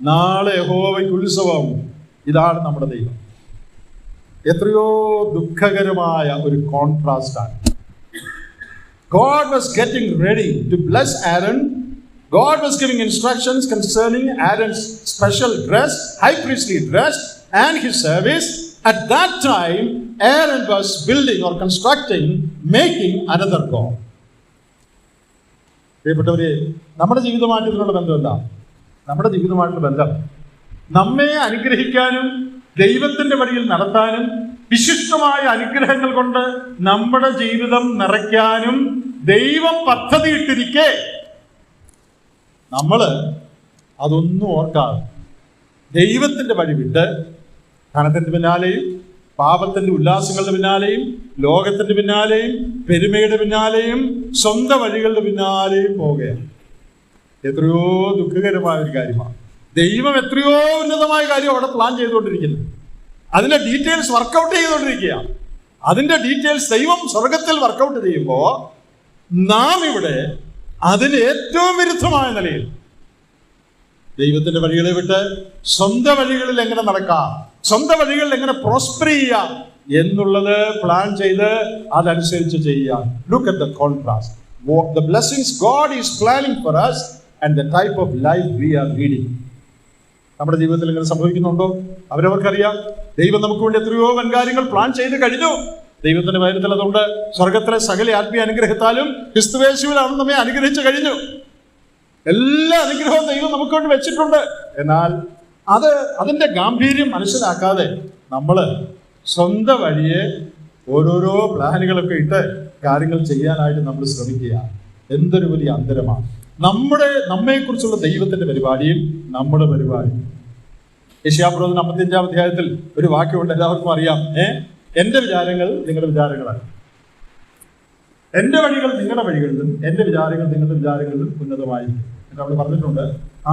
Speaker 1: നാളെ യഹോവയ്ക്ക് ഉത്സവം, ഇതാണ് നമ്മുടെ ദൈവം. എത്രയോ ദുഃഖകരമായ ഒരു കോൺട്രാസ്റ്റ് ആണ്. God was getting ready to bless Aaron. God was giving instructions concerning Aaron's special dress, high priestly dress, and his service. At that time, Aaron was building or constructing, making another god. പ്രിയപ്പെട്ടവരെ, നമ്മുടെ ജീവിതമായിട്ട് ഇതിനുള്ള ബന്ധം എന്താ? നമ്മുടെ ജീവിതമായിട്ടുള്ള ബന്ധം നമ്മെ അനുഗ്രഹിക്കാനും ദൈവത്തിന്റെ വഴിയിൽ നടത്താനും വിശിഷ്ടമായ അനുഗ്രഹങ്ങൾ കൊണ്ട് നമ്മുടെ ജീവിതം നിറയ്ക്കാനും ദൈവം പദ്ധതിയിട്ടിരിക്കെ നമ്മള് അതൊന്നും ഓർക്കാതെ ദൈവത്തിന്റെ വഴി വിട്ട് ധനത്തിന്റെ പിന്നാലെയും പാപത്തിന്റെ ഉല്ലാസങ്ങളുടെ പിന്നാലെയും ലോകത്തിന്റെ പിന്നാലെയും പെരുമയുടെ പിന്നാലെയും സ്വന്തം വഴികളുടെ പിന്നാലെയും പോവുകയാണ്. എത്രയോ ദുഃഖകരമായ ഒരു കാര്യമാണ്. ദൈവം എത്രയോ ഉന്നതമായ കാര്യം അവിടെ പ്ലാൻ ചെയ്തുകൊണ്ടിരിക്കുന്നു. അതിന്റെ ഡീറ്റെയിൽസ് വർക്കൗട്ട് ചെയ്തുകൊണ്ടിരിക്കുകയാണ്. അതിന്റെ ഡീറ്റെയിൽസ് ദൈവം സ്വർഗത്തിൽ വർക്കൗട്ട് ചെയ്യുമ്പോൾ നാം ഇവിടെ അതിന് ഏറ്റവും വിരുദ്ധമായ നിലയിൽ ദൈവത്തിന്റെ വഴികളെ വിട്ട് സ്വന്തം വഴികളിൽ എങ്ങനെ നടക്കാം, സ്വന്തം വഴികളിൽ എങ്ങനെ പ്രോസ്പർ ചെയ്യാം എന്നുള്ളത് പ്ലാൻ ചെയ്ത് അതനുസരിച്ച് ചെയ്യാം. Look at the contrast. The blessings God is planning for us and the type of life we are leading. നമ്മുടെ ജീവിതത്തിൽ ഇങ്ങനെ സംഭവിക്കുന്നുണ്ടോ? അവരവർക്കറിയാം. ദൈവം നമുക്ക് വേണ്ടി എത്രയോ വൻകാര്യങ്ങൾ പ്ലാൻ ചെയ്ത് കഴിഞ്ഞു. ദൈവത്തിന്റെ കാര്യത്തിൽ. അതുകൊണ്ട് സ്വർഗത്തിലെ സകല ആത്മീയ അനുഗ്രഹത്താലും ക്രിസ്തുയേശുവിലാണ് നമ്മെ അനുഗ്രഹിച്ചു കഴിഞ്ഞു. എല്ലാ അനുഗ്രഹവും ദൈവം നമുക്ക് വേണ്ടി വെച്ചിട്ടുണ്ട്. എന്നാൽ അതിന്റെ ഗാംഭീര്യം മനസ്സിലാക്കാതെ നമ്മൾ സ്വന്തം വഴിയെ ഓരോരോ പ്ലാനുകളൊക്കെ ഇട്ട് കാര്യങ്ങൾ ചെയ്യാനായിട്ട് നമ്മൾ ശ്രമിക്കുക. എന്തൊരു വലിയ അന്തരമാണ് നമ്മെക്കുറിച്ചുള്ള ദൈവത്തിന്റെ പരിപാടിയും നമ്മുടെ പരിപാടിയും. യെശയ്യാപ്രവചനം 55-ാം അധ്യായത്തിൽ ഒരു വാക്യമുണ്ട്, എല്ലാവർക്കും അറിയാം. എന്റെ വിചാരങ്ങൾ നിങ്ങളുടെ വിചാരങ്ങളാണ്, എന്റെ വഴികൾ നിങ്ങളുടെ വഴികളിലും എന്റെ വിചാരങ്ങൾ നിങ്ങളുടെ വിചാരങ്ങളിലും ഉന്നതമായിരിക്കും എന്ന് അവിടെ പറഞ്ഞിട്ടുണ്ട്.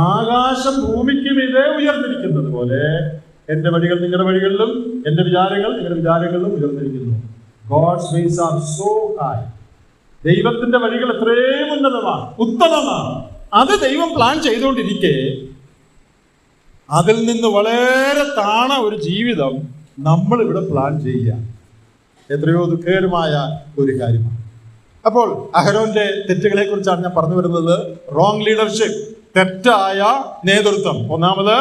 Speaker 1: ആകാശം ഭൂമിക്ക് മീതെ ഉയർന്നിരിക്കുന്നത് പോലെ എന്റെ വഴികൾ നിങ്ങളുടെ വഴികളിലും എന്റെ വിചാരങ്ങൾ നിങ്ങളുടെ വിചാരങ്ങളിലും ഉയർന്നിരിക്കുന്നു. God's ways are so high. ദൈവത്തിന്റെ വഴികൾ എത്രയും ഉന്നതമാണ്, ഉത്തമമാണ്. അത് ദൈവം പ്ലാൻ ചെയ്തുകൊണ്ടിരിക്കെ അതിൽ നിന്ന് വളരെ താണ ഒരു ജീവിതം നമ്മൾ ഇവിടെ പ്ലാൻ ചെയ്യുക എത്രയോ ദുഃഖകരമായ ഒരു കാര്യമാണ്. അപ്പോൾ അഹരോന്റെ തെറ്റുകളെ കുറിച്ചാണ് ഞാൻ പറഞ്ഞു വരുന്നത്. റോങ് ലീഡർഷിപ്പ്, തെറ്റായ നേതൃത്വം. ഒന്നാമത്,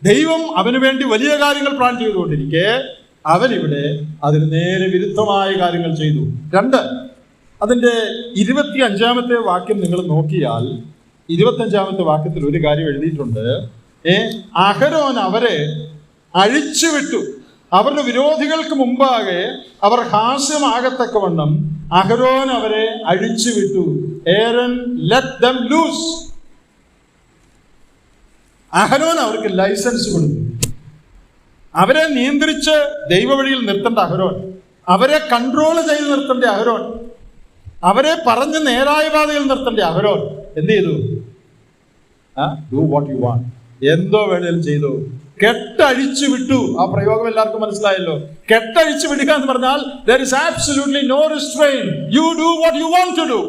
Speaker 1: ദൈവം അവന് വേണ്ടി വലിയ കാര്യങ്ങൾ പ്ലാൻ ചെയ്തുകൊണ്ടിരിക്കെ അവനിവിടെ അതിന് നേരെ വിരുദ്ധമായ കാര്യങ്ങൾ ചെയ്തു. 2, അതിന്റെ 25-ാമത്തെ വാക്യം നിങ്ങൾ നോക്കിയാൽ 25-ാമത്തെ വാക്യത്തിൽ ഒരു കാര്യം എഴുതിയിട്ടുണ്ട്. അഹരോൻ അവരെ അഴിച്ചുവിട്ടു, അവരുടെ വിരോധികൾക്ക് മുമ്പാകെ അവർ ഹാസ്യമാകത്തക്കവണ്ണം അഹരോൻ അവരെ അഴിച്ചുവിട്ടു. ഏറൻ ലെറ്റ് ദം ലൂസ്. അഹരോൻ അവർക്ക് ലൈസൻസ് കൊടുത്തു. അവരെ നിയന്ത്രിച്ച് ദൈവവഴിയിൽ നിർത്തേണ്ട അഹരോൻ, അവരെ കൺട്രോൾ ചെയ്ത് നിർത്തേണ്ട അഹരോൻ, അവരെ പറഞ്ഞ് നേരായ പാതയിൽ നിർത്തേണ്ട അഹരോൻ എന്ത് ചെയ്തു? Do what you want. എന്തോ വേണേലും ചെയ്തു. കെട്ടഴിച്ചു വിട്ടു. ആ പ്രയോഗം എല്ലാവർക്കും മനസ്സിലായല്ലോ. കെട്ടഴിച്ചു വിടുക എന്ന് പറഞ്ഞാൽ there is absolutely no restraint. You do what you want to do.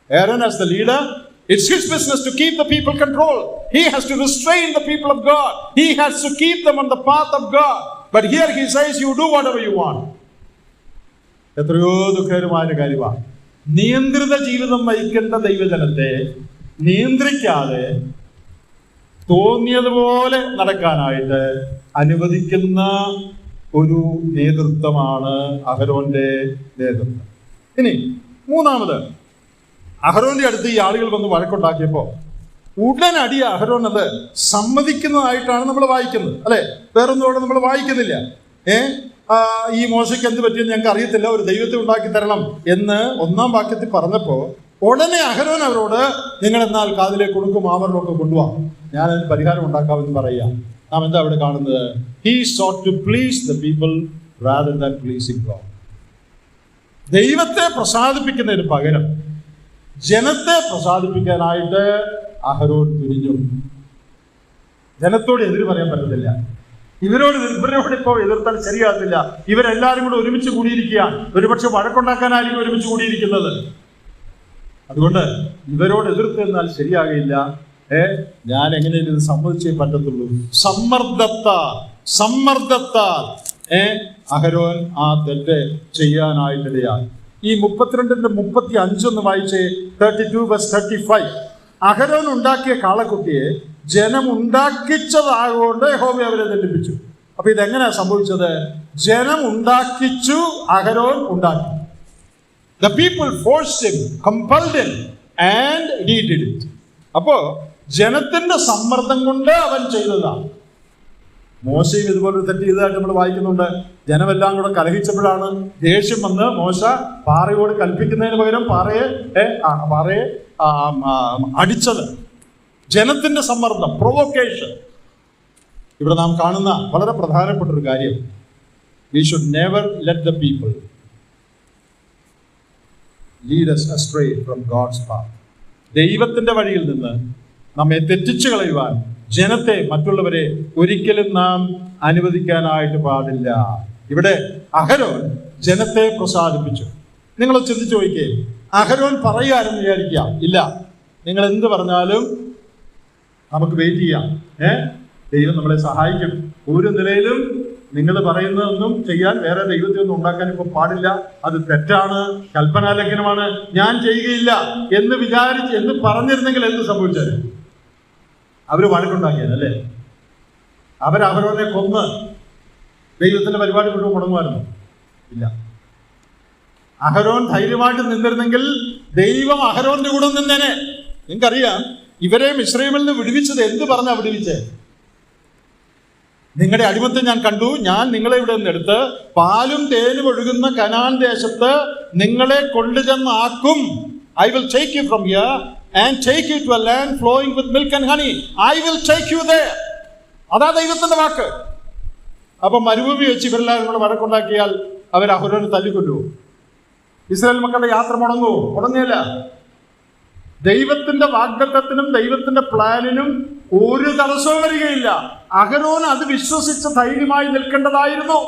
Speaker 1: Aaron as the leader, it's his business to keep the people controlled. He has to restrain the people of God. He has to keep them on the path of God. But here he says you do whatever you want. എത്രയോ ദുഃഖകരമായ കാര്യമാണ്. നിയന്ത്രിത ജീവിതം നയിക്കേണ്ട ദൈവജനത്തെ നിയന്ത്രിക്കാതെ തോന്നിയതുപോലെ നടക്കാനായിട്ട് അനുവദിക്കുന്ന ഒരു നേതൃത്വമാണ് അഹരോന്റെ നേതൃത്വം. ഇനി 3, അഹരോന്റെ അടുത്ത് ഈ ആളുകൾ വന്ന് വഴക്കുണ്ടാക്കിയപ്പോ ഉടനടി അഹരോൻ അത് സമ്മതിക്കുന്നതായിട്ടാണ് നമ്മൾ വായിക്കുന്നത്, അല്ലെ? വേറൊന്നും നമ്മൾ വായിക്കുന്നില്ല. ഈ മോശയ്ക്ക് എന്ത് പറ്റിയെന്ന് ഞങ്ങൾക്ക് അറിയത്തില്ല, ഒരു ദൈവത്തെ ഉണ്ടാക്കി തരണം എന്ന് 1-ാം വാക്യത്തിൽ പറഞ്ഞപ്പോ ഉടനെ അഹരോൻ അവരോട് നിങ്ങൾ എന്നാൽ കാതിലെ കൊടുക്കും ആവരണമൊക്കെ കൊണ്ടുപോവാം, ഞാൻ അതിന് പരിഹാരം ഉണ്ടാക്കാമെന്ന് പറയാം. നാം എന്താ അവിടെ കാണുന്നത്? He sought to please the people rather than pleasing God. ദൈവത്തെ പ്രസാദിപ്പിക്കുന്നതിന് പകരം ജനത്തെ പ്രസാദിപ്പിക്കാനായിട്ട് അഹരോൻ തുനിഞ്ഞു. ജനത്തോട് എതിര് പറയാൻ പറ്റത്തില്ല. ഇവരോട് ഇപ്പോൾ എതിർത്താൽ ശരിയാകത്തില്ല. ഇവരെല്ലാവരും കൂടെ ഒരുമിച്ച് കൂടിയിരിക്കുകയാണ്. ഒരുപക്ഷെ വഴക്കുണ്ടാക്കാനായിരിക്കും ഒരുമിച്ച് കൂടിയിരിക്കുന്നത്. അതുകൊണ്ട് ഇവരോട് എതിർത്ത് എന്നാൽ ശരിയാകില്ല. ഞാൻ എങ്ങനെയും ഇത് സമ്മതിച്ചേ പറ്റത്തുള്ളൂ. സമ്മർദ്ദത്താൽ അഹരോൻ ആ തെറ്റ് ചെയ്യാനായിട്ടിടയായി. ഈ 32-ന്റെ 35 വായിച്ചേ. 32:35. അഹരോൻ ഉണ്ടാക്കിയ കാളക്കുട്ടിയെ ജനം ഉണ്ടാക്കിച്ചതാകൊണ്ട് യഹോവ അവരെ ദണ്ഡിപ്പിച്ചു. അപ്പൊ ഇതെങ്ങനെയാ സംഭവിച്ചത്? ജനം ഉണ്ടാക്കിച്ചു, അഹരോൻ ഉണ്ടാക്കി. The people forced him, compelled him, and he did it. അപ്പോ ജനത്തിന്റെ സമ്മർദ്ദം കൊണ്ട് അവൻ ചെയ്തതാണ്. മോശയും ഇതുപോലെ തെറ്റ് ചെയ്തതായിട്ട് നമ്മൾ വായിക്കുന്നുണ്ട്. ജനമെല്ലാം കൂടെ കലഹിച്ചപ്പോഴാണ് ദേഷ്യം വന്ന് മോശ പാറയോട് കൽപ്പിക്കുന്നതിന് പകരം പാറയെ അടിച്ചത്. ജനത്തിന്റെ സമ്മർദ്ദം, പ്രൊവോക്കേഷൻ. ഇവിടെ നാം കാണുന്ന വളരെ പ്രധാനപ്പെട്ട ഒരു കാര്യം, we should never let the people lead us astray from God's path. ദൈവത്തിന്റെ വഴിയിൽ നിന്ന് നമ്മെ തെറ്റിച്ചു കളയുവാൻ ജനത്തെ, മറ്റുള്ളവരെ ഒരിക്കലും നാം അനുവദിക്കാനായിട്ട് പാടില്ല. ഇവിടെ അഹരോൻ ജനത്തെ പ്രസാദിപ്പിച്ചു. നിങ്ങൾ ചിന്തിച്ചു നോക്കിയേ. അഹരോൻ പറയാരെന്ന് വിചാരിക്കാം, ഇല്ല നിങ്ങൾ എന്ത് പറഞ്ഞാലും നമുക്ക് വെയിറ്റ് ചെയ്യാം, ദൈവം നമ്മളെ സഹായിക്കും, ഒരു നിലയിലും നിങ്ങൾ പറയുന്നതൊന്നും ചെയ്യാൻ വേറെ ദൈവത്തെ ഒന്നും ഉണ്ടാക്കാൻ ഇപ്പൊ പാടില്ല, അത് തെറ്റാണ്, കൽപ്പനാലംഘനമാണ്, ഞാൻ ചെയ്യുകയില്ല എന്ന് പറഞ്ഞിരുന്നെങ്കിൽ എന്ത് സംഭവിച്ചാൽ? അവര് വഴക്കുണ്ടാക്കിയതല്ലേ? അവരോനെ കൊന്ന് ദൈവത്തിന്റെ പരിപാടി കൊണ്ട് മുടങ്ങുമായിരുന്നു. ഇല്ല. അഹരോൻ ധൈര്യമായിട്ട് നിന്നിരുന്നെങ്കിൽ ദൈവം അഹരോന്റെ കൂടെ നിന്നേനെ. നിങ്ങൾക്കറിയാം, ഇവരെ മിസ്രയീമിൽ നിന്ന് വിടുവിച്ചത് എന്ത് പറഞ്ഞാ വിടുവിച്ചേ? നിങ്ങളുടെ അടിമത്തെ ഞാൻ കണ്ടു, ഞാൻ നിങ്ങളെ ഇവിടെ നിന്നെടുത്ത് പാലും തേനും ഒഴുകുന്ന കനാൻ ദേശത്ത് നിങ്ങളെ കൊണ്ടുചെന്നാക്കും. I will take you from here and take you to a land flowing with milk and honey. I will take you there. അതാ ദൈവത്തിന്റെ വാക്ക്. അപ്പൊ മരുഭൂമി വെച്ച് ഇവരെല്ലാവരും കൂടെ വഴക്കുണ്ടാക്കിയാൽ അവർ അഹരോനെ തല്ലിക്കൊല്ലുവോ? ഇസ്രായേൽ മക്കളുടെ യാത്ര മുടങ്ങുവോ? മുടങ്ങില്ല. ദൈവത്തിന്റെ വാഗ്ദത്തത്തിനും ദൈവത്തിന്റെ പ്ലാനിനും ഒരു തടസ്സവും വരികയില്ല. അഹരോൻ അത് വിശ്വസിച്ച് ധൈര്യമായി നിൽക്കേണ്ടതായിരുന്നു.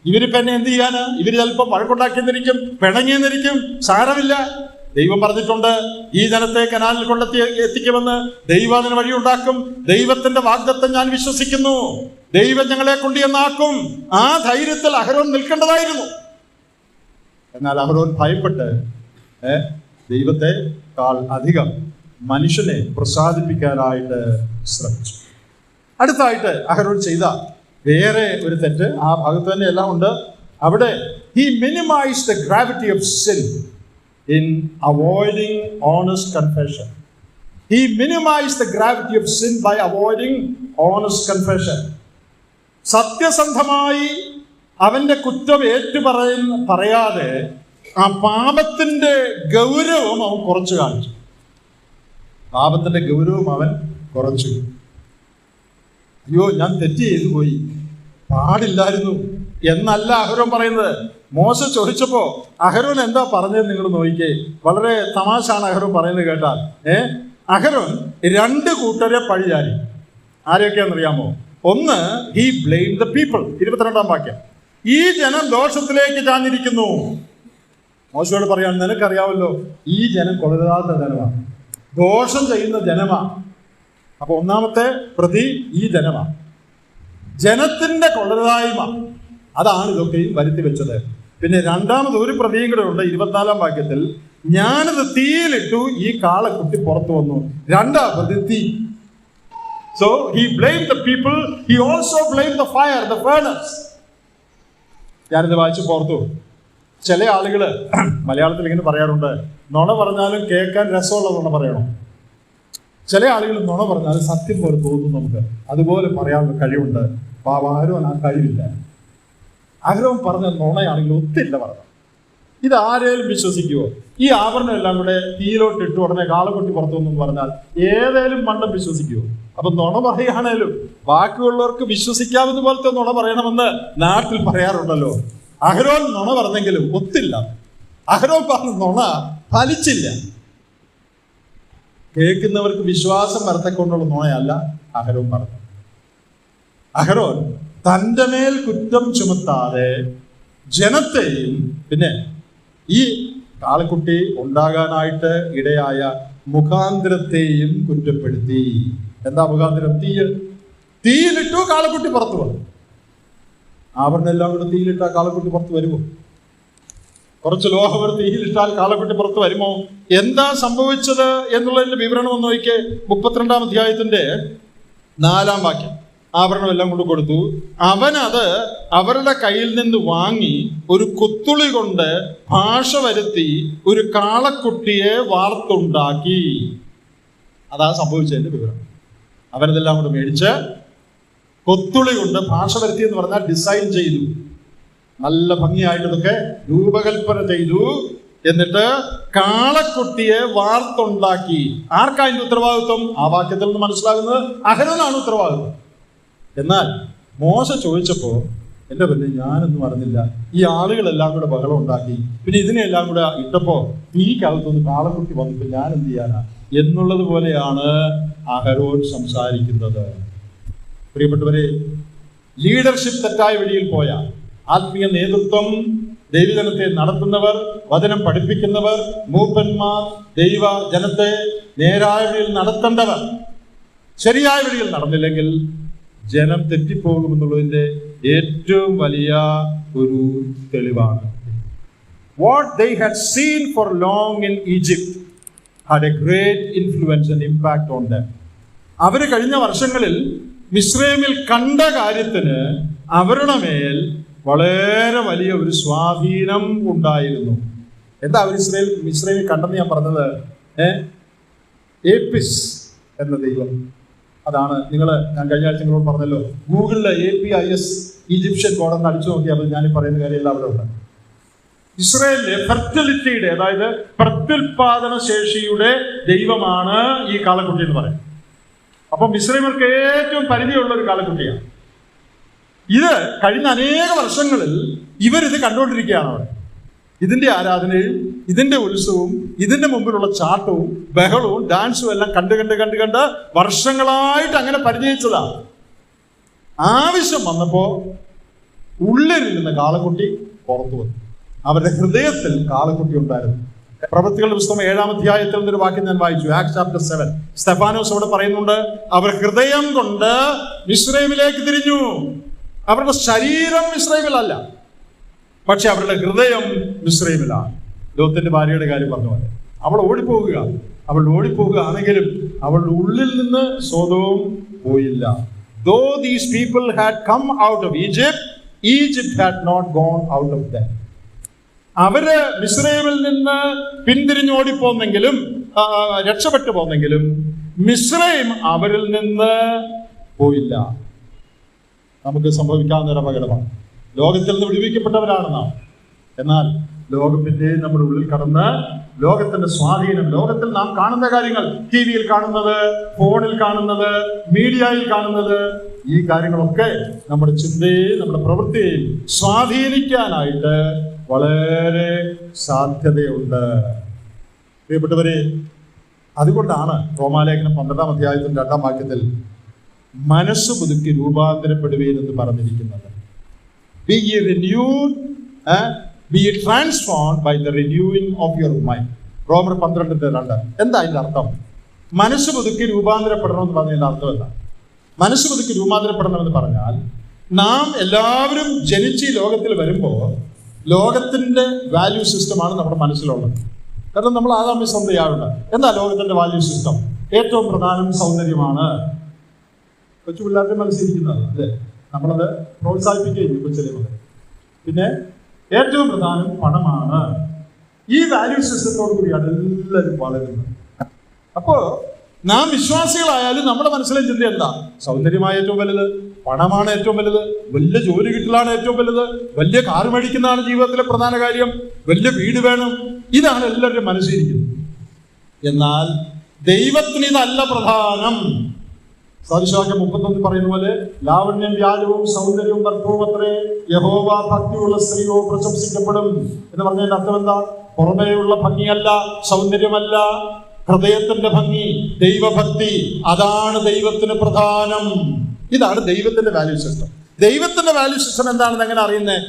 Speaker 1: ഇവരിപ്പോ എന്നെ എന്ത് ചെയ്യാന്? ഇവര് ചിലപ്പോൾ വഴക്കുണ്ടാക്കിയെന്നിരിക്കും, പിണങ്ങിയെന്നിരിക്കും. സാരമില്ല, ദൈവം പറഞ്ഞിട്ടുണ്ട് ഈ ജനത്തെ കനാലിൽ എത്തിക്കുമെന്ന്. ദൈവം അതിന് വഴിയുണ്ടാക്കും. ദൈവത്തിന്റെ വാഗ്ദത്തം ഞാൻ വിശ്വസിക്കുന്നു. ദൈവം ഞങ്ങളെ കൊണ്ടുവന്നാക്കും. ആ ധൈര്യത്തിൽ അഹരോൻ നിൽക്കേണ്ടതായിരുന്നു. എന്നാൽ അഹരോൻ ഭയപ്പെട്ട് ദൈവത്തെക്കാൾ അധികം മനുഷ്യനെ പ്രസാദിപ്പിക്കാനായിട്ട് ശ്രമിച്ചു. അടുത്തായിട്ട് അഹരോൻ ചെയ്ത വേറെ ഒരു തെറ്റ് ആ ഭാഗത്ത് തന്നെ എല്ലാം ഉണ്ട്. അവിടെ he minimized the gravity of sin in avoiding honest confession. He minimized the gravity of sin by avoiding honest confession. സത്യസന്ധമായി അവന്റെ കുറ്റം പറയാതെ ആ പാപത്തിന്റെ ഗൗരവം അവൻ കുറച്ചു കാണിച്ചു. പാപത്തിന്റെ ഗൗരവം അവൻ കുറച്ചു. അയ്യോ, ഞാൻ തെറ്റ് ചെയ്തു പോയി, പാടില്ലായിരുന്നു എന്നല്ല അഹരോൻ പറയുന്നത്. മോശ ചോദിച്ചപ്പോ അഹരോൻ എന്താ പറഞ്ഞത് നിങ്ങൾ നോക്കിക്കേ. വളരെ തമാശാണ് അഹരോൻ പറയുന്നത് കേട്ടാൽ. അഹരോൻ രണ്ട് കൂട്ടരെ പഴിചാരി. ആരെയൊക്കെയാണെന്നറിയാമോ? ഒന്ന്, he blamed the people. 22-ാം വാക്യം, ഈ ജനം ദോഷത്തിലേക്ക് ചാഞ്ഞിരിക്കുന്നു. മോശയോട് പറയാൻ, നിനക്കറിയാമല്ലോ ഈ ജനം കൊള്ളരുതാത്ത ജനമാണ്, ദോഷം ചെയ്യുന്ന ജനമാണ്. അപ്പൊ ഒന്നാമത്തെ പ്രതി ഈ ജനമാണ്. ജനത്തിന്റെ കൊള്ളരുതായ്മ, അതാണ് ഇതൊക്കെയും വരുത്തി വെച്ചത്. പിന്നെ രണ്ടാമത് ഒരു പ്രതിയും കൂടെ ഉണ്ട്. 24-ാം വാക്യത്തിൽ, ഞാനത് തീയിലിട്ടു, ഈ കാളക്കുട്ടി പുറത്തു വന്നു. രണ്ടാം പ്രതി തീ. So he blamed the people, he also blamed the fire, the furnace. ഞാനിത് വായിച്ച് പുറത്തു. ചില ആളുകള് മലയാളത്തിൽ ഇങ്ങനെ പറയാറുണ്ട്, നുണ പറഞ്ഞാലും കേൾക്കാൻ രസമുള്ള നുണ പറയണം. ചില ആളുകൾ നുണ പറഞ്ഞാലും സത്യം പോലെ തോന്നും നമുക്ക്. അതുപോലെ പറയാനുള്ള കഴിവുണ്ട്. അഹരോൻ ആ കഴിവില്ല. അഹരോൻ പറഞ്ഞ നുണയാണെങ്കിൽ ഒത്തില്ല പറഞ്ഞു. ഇത് ആരേലും വിശ്വസിക്കുവോ? ഈ ആഭരണം എല്ലാം കൂടെ തീയിലോട്ട് ഇട്ട് ഉടനെ കാളക്കുട്ടി പുറത്തു വന്നു പറഞ്ഞാൽ ഏതേലും മണ്ടം വിശ്വസിക്കുവോ? അപ്പൊ നുണ പറയുകയാണേലും ബാക്കിയുള്ളവർക്ക് വിശ്വസിക്കാവുന്ന പോലത്തെ നുണ പറയണമെന്ന് നാട്ടിൽ പറയാറുണ്ടല്ലോ. അഹരോൻ നുണ പറഞ്ഞെങ്കിലും ഒത്തില്ല. അഹരോൻ പറഞ്ഞ നുണ ഫലിച്ചില്ല. കേൾക്കുന്നവർക്ക് വിശ്വാസം വരത്തക്കൊണ്ടുള്ള നുണയല്ല അഹരോൻ പറഞ്ഞു. അഹരോൻ തൻ്റെ മേൽ കുറ്റം ചുമത്താതെ ജനത്തെയും പിന്നെ ഈ കാളക്കുട്ടി ഉണ്ടാകാനായിട്ട് ഇടയായ മുഖാന്തരത്തെയും കുറ്റപ്പെടുത്തി. എന്താ മുഖാന്തരം? തീയിലിട്ടു, കാളക്കുട്ടി പുറത്തു വന്നു. ആഭരണെല്ലാം കൂടെ തീയിലിട്ടാൽ കാളക്കുട്ടി പുറത്ത് വരുമോ? കുറച്ച് ലോഹവർ തീയിലിട്ടാൽ കാളക്കുട്ടി പുറത്ത് വരുമോ? എന്താ സംഭവിച്ചത് എന്നുള്ളതിന്റെ വിവരണം ഒന്ന് നോക്കിയേ. 32-ാം അധ്യായത്തിന്റെ 4-ാം വാക്യം. ആഭരണം എല്ലാം കൊണ്ട് കൊടുത്തു. അവനത് അവരുടെ കയ്യിൽ നിന്ന് വാങ്ങി ഒരു കൊത്തുളി കൊണ്ട് ഭാഷ വരുത്തി ഒരു കാളക്കുട്ടിയെ വാർത്തുണ്ടാക്കി. അതാ സംഭവിച്ചതിന്റെ വിവരണം. അവനതെല്ലാം കൊണ്ട് മേടിച്ച് കൊത്തുളി കൊണ്ട് ഭാഷ വരുത്തി എന്ന് പറഞ്ഞാൽ ഡിസൈൻ ചെയ്തു, നല്ല ഭംഗിയായിട്ട് ഇതൊക്കെ രൂപകൽപ്പന ചെയ്തു. എന്നിട്ട് കാളക്കുട്ടിയെ വാർത്തുണ്ടാക്കി. ആർക്കാ അതിന്റെ ഉത്തരവാദിത്വം? ആ വാക്യത്തിൽ നിന്ന് മനസ്സിലാകുന്നത് അഹരോനാണ് ഉത്തരവാദിത്വം. എന്നാൽ മോശ ചോദിച്ചപ്പോ, എൻ്റെ പിന്നെ ഞാനൊന്നും അറിഞ്ഞില്ല, ഈ ആളുകളെല്ലാം കൂടെ ബഹളം ഉണ്ടാക്കി, പിന്നെ ഇതിനെല്ലാം കൂടെ ഇട്ടപ്പോ തീക്കകത്തൊന്ന് കാളക്കുട്ടി വന്നിട്ട് ഞാൻ എന്ത് ചെയ്യാനാ എന്നുള്ളത് പോലെയാണ് അഹരോൻ സംസാരിക്കുന്നത്. പ്രിയപ്പെട്ടവരെ, ലീഡർഷിപ്പ് തെറ്റായ വഴിയിൽ പോയ ആത്മീയ നേതൃത്വം, ദൈവജനത്തെ നടത്തുന്നവർ, വചനം പഠിപ്പിക്കുന്നവർ, മൂപ്പന്മാർ, ദൈവ ജനത്തെ നേരായ വഴിയിൽ നടത്തേണ്ടവർ ശരിയായ വഴിയിൽ നടന്നില്ലെങ്കിൽ ജനം തെറ്റിപ്പോകുമെന്നുള്ളതിന്റെ ഏറ്റവും വലിയ ഒരു തെളിവാണ്. What they had seen for long in Egypt had a great influence and impact on them. അവർ കഴിഞ്ഞ വർഷങ്ങളിൽ മിസ്രൈമിൽ കണ്ട കാര്യത്തിന് അവരുടെ മേൽ വളരെ വലിയ ഒരു സ്വാധീനം ഉണ്ടായിരുന്നു. എന്താ അവർ ഇസ്രായേൽ കണ്ടെന്ന് ഞാൻ പറഞ്ഞത്? ഏപ്പിസ് എന്ന ദൈവം. അതാണ് ഞാൻ കഴിഞ്ഞ ആഴ്ച നിങ്ങളോട് പറഞ്ഞല്ലോ, ഗൂഗിളിലെ APIS ഈജിപ്ഷ്യൻ ഗോഡെന്ന് അടിച്ചു നോക്കിയാൽ ഞാൻ പറയുന്ന കാര്യമെല്ലാം അവിടെ ഉണ്ട്. ഇസ്രായേലിലെ ഫെർട്ടിലിറ്റിയുടെ, അതായത് പ്രത്യുൽപാദന ശേഷിയുടെ ദൈവമാണ് ഈ കാളക്കുട്ടി എന്ന് പറയുന്നത്. അപ്പം ഇസ്രായേൽക്ക് ഏറ്റവും പരിധിയുള്ള ഒരു കാളക്കുട്ടിയാണ് ഇത്. കഴിഞ്ഞ അനേക വർഷങ്ങളിൽ ഇവരിത് കണ്ടുകൊണ്ടിരിക്കുകയാണ് അവിടെ. ഇതിന്റെ ആരാധനയും ഇതിന്റെ ഉത്സവവും ഇതിന്റെ മുമ്പിലുള്ള ചാട്ടവും ബഹളവും ഡാൻസും എല്ലാം കണ്ട് വർഷങ്ങളായിട്ട് അങ്ങനെ പരിചയിച്ചതാണ്. ആവശ്യം വന്നപ്പോ ഉള്ളിലിരുന്ന കാളക്കുട്ടി പുറത്തു വന്നു. അവരുടെ ഹൃദയത്തിൽ കാളക്കുട്ടി ഉണ്ടായിരുന്നു. പ്രവൃത്തികളുടെ പുസ്തകം 7-ാം അധ്യായത്തിൽ നിന്നൊരു വാക്യം ഞാൻ വായിച്ചു. Acts chapter 7. സ്തെഫാനോസ് അവിടെ പറയുന്നുണ്ട്, അവർ ഹൃദയം കൊണ്ട് മിസ്രൈമിലേക്ക് തിരിഞ്ഞു. അവരുടെ ശരീരം മിസ്രൈമിലല്ല, പക്ഷെ അവരുടെ ഹൃദയം മിസ്രൈമിലാണ്. ലോത്തിന്റെ ഭാര്യയുടെ കാര്യം പറഞ്ഞ പോലെ അവൾ ഓടിപ്പോവുകയാണെങ്കിലും അവളുടെ ഉള്ളിൽ നിന്ന് സ്വതവും പോയില്ല. Though these people had come out of Egypt, Egypt had not gone out of them. അവര് മിസ്രൈമിൽ നിന്ന് പിന്തിരിഞ്ഞോടിപ്പോന്നെങ്കിലും രക്ഷപ്പെട്ടു പോന്നെങ്കിലും മിസ്രൈം അവരിൽ നിന്ന് പോയില്ല. നമുക്ക് സംഭവിക്കാവുന്ന ഒരു അപകടമാണ്. ലോകത്തിൽ നിന്ന് വിടുവിക്കപ്പെട്ടവരാണ് നാം. എന്നാൽ ലോകം പിന്നെയും നമ്മുടെ ഉള്ളിൽ കടന്ന് ലോകത്തിന്റെ സ്വാധീനം, ലോകത്തിൽ നാം കാണുന്ന കാര്യങ്ങൾ, TV-യിൽ കാണുന്നത്, ഫോണിൽ കാണുന്നത്, മീഡിയയിൽ കാണുന്നത്, ഈ കാര്യങ്ങളൊക്കെ നമ്മുടെ ചിന്തയെയും നമ്മുടെ പ്രവൃത്തിയെയും സ്വാധീനിക്കാനായിട്ട് വളരെ സാധ്യതയുണ്ട്. പ്രിയപ്പെട്ടവരെ, അതുകൊണ്ടാണ് റോമാലേഖനം 12-ാം അധ്യായത്തിന്റെ 2-ാം വാക്യത്തിൽ മനസ്സ് പുതുക്കി രൂപാന്തരപ്പെടുവീൻ എന്ന് പറഞ്ഞിരിക്കുന്നത്. Be ye renewed, be ye transformed by the renewing of your mind. റോമർ 12:2. എന്താ അതിന്റെ അർത്ഥം? മനസ്സ് പുതുക്കി രൂപാന്തരപ്പെടണമെന്ന് പറഞ്ഞതിന്റെ അർത്ഥം എന്താ? മനസ്സ് പുതുക്കി രൂപാന്തരപ്പെടണമെന്ന് പറഞ്ഞാൽ നാം എല്ലാവരും ജനിച്ച് ഈ ലോകത്തിൽ വരുമ്പോൾ ലോകത്തിന്റെ വാല്യൂ സിസ്റ്റമാണ് നമ്മുടെ മനസ്സിലുള്ളത്. കാരണം നമ്മൾ ആദാമ്യ സന്തതിയാവുണ്ട്. എന്താ ലോകത്തിന്റെ വാല്യൂ സിസ്റ്റം? ഏറ്റവും പ്രധാനം സൗന്ദര്യമാണ്. കൊച്ചു പിള്ളേരുടെ മനസ്സിലിരിക്കുന്നത് അല്ലേ? നമ്മളത് പ്രോത്സാഹിപ്പിക്കുകയും കൊച്ചിലെ മുതൽ. പിന്നെ ഏറ്റവും പ്രധാനം പണമാണ്. ഈ വാല്യൂ സിസ്റ്റത്തോടു കൂടിയാണ് എല്ലാവരും വളരുന്നത്. അപ്പോ നാം വിശ്വാസികളായാലും നമ്മുടെ മനസ്സിലെ ചിന്ത എന്താ? സൗന്ദര്യമാണ് ഏറ്റവും വലുത്, പണമാണ് ഏറ്റവും വലുത്, വലിയ ജോലി കിട്ടലാണ് ഏറ്റവും വലുത്, വലിയ കാർ മേടിക്കുന്നതാണ് ജീവിതത്തിലെ പ്രധാന കാര്യം, വലിയ വീട് വേണം, ഇതാണ് എല്ലാവരുടെയും മനസ്സിലിരിക്കുന്നത്. എന്നാൽ ദൈവത്തിന് ഇതല്ല പ്രധാനം. സദൃശവാക്യം 31 പറയുന്ന പോലെ, ലാവണ്യം വ്യാജവും സൗന്ദര്യവും വ്യർത്ഥവും അത്രേ, യഹോവ ഭക്തിയുള്ള സ്ത്രീയോ പ്രശംസിക്കപ്പെടും എന്ന് പറഞ്ഞതിന്റെ അർത്ഥം എന്താ? പുറമേയുള്ള ഭംഗിയല്ല, സൗന്ദര്യമല്ല, ഹൃദയത്തിന്റെ ഭംഗി, ദൈവഭക്തി, അതാണ് ദൈവത്തിന് പ്രധാനം. ഇതാണ് ദൈവത്തിന്റെ വാല്യൂ സിസ്റ്റം. ദൈവത്തിന്റെ വാല്യൂ സിസ്റ്റം എന്താണെന്ന് എങ്ങനെ അറിയുന്നത്?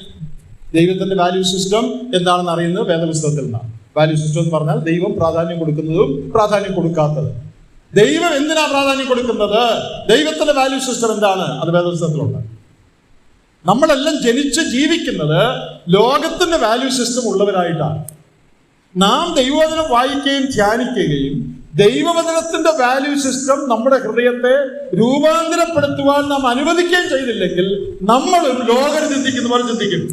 Speaker 1: ദൈവത്തിന്റെ വാല്യൂ സിസ്റ്റം എന്താണെന്ന് അറിയുന്നത് വേദപുസ്തകത്തിൽ നിന്നാണ്. വാല്യൂ സിസ്റ്റം എന്ന് പറഞ്ഞാൽ ദൈവം പ്രാധാന്യം കൊടുക്കുന്നതും പ്രാധാന്യം കൊടുക്കാത്തതും. ദൈവം എന്തിനാ പ്രാധാന്യം കൊടുക്കുന്നത്? ദൈവത്തിന്റെ വാല്യൂ സിസ്റ്റം എന്താണ്? അത് വേദപുസ്തകത്തിലുണ്ട്. നമ്മളെല്ലാം ജനിച്ച് ജീവിക്കുന്നത് ലോകത്തിന്റെ വാല്യൂ സിസ്റ്റം ഉള്ളവരായിട്ടാണ്. നാം ദൈവവചനം വായിക്കുകയും ധ്യാനിക്കുകയും ദൈവവചനത്തിന്റെ വാല്യൂ സിസ്റ്റം നമ്മുടെ ഹൃദയത്തെ രൂപാന്തരപ്പെടുത്തുവാൻ നാം അനുവദിക്കുകയും ചെയ്തില്ലെങ്കിൽ നമ്മൾ ഒരു ലോകം ചിന്തിക്കുന്ന പോലെ ചിന്തിക്കും.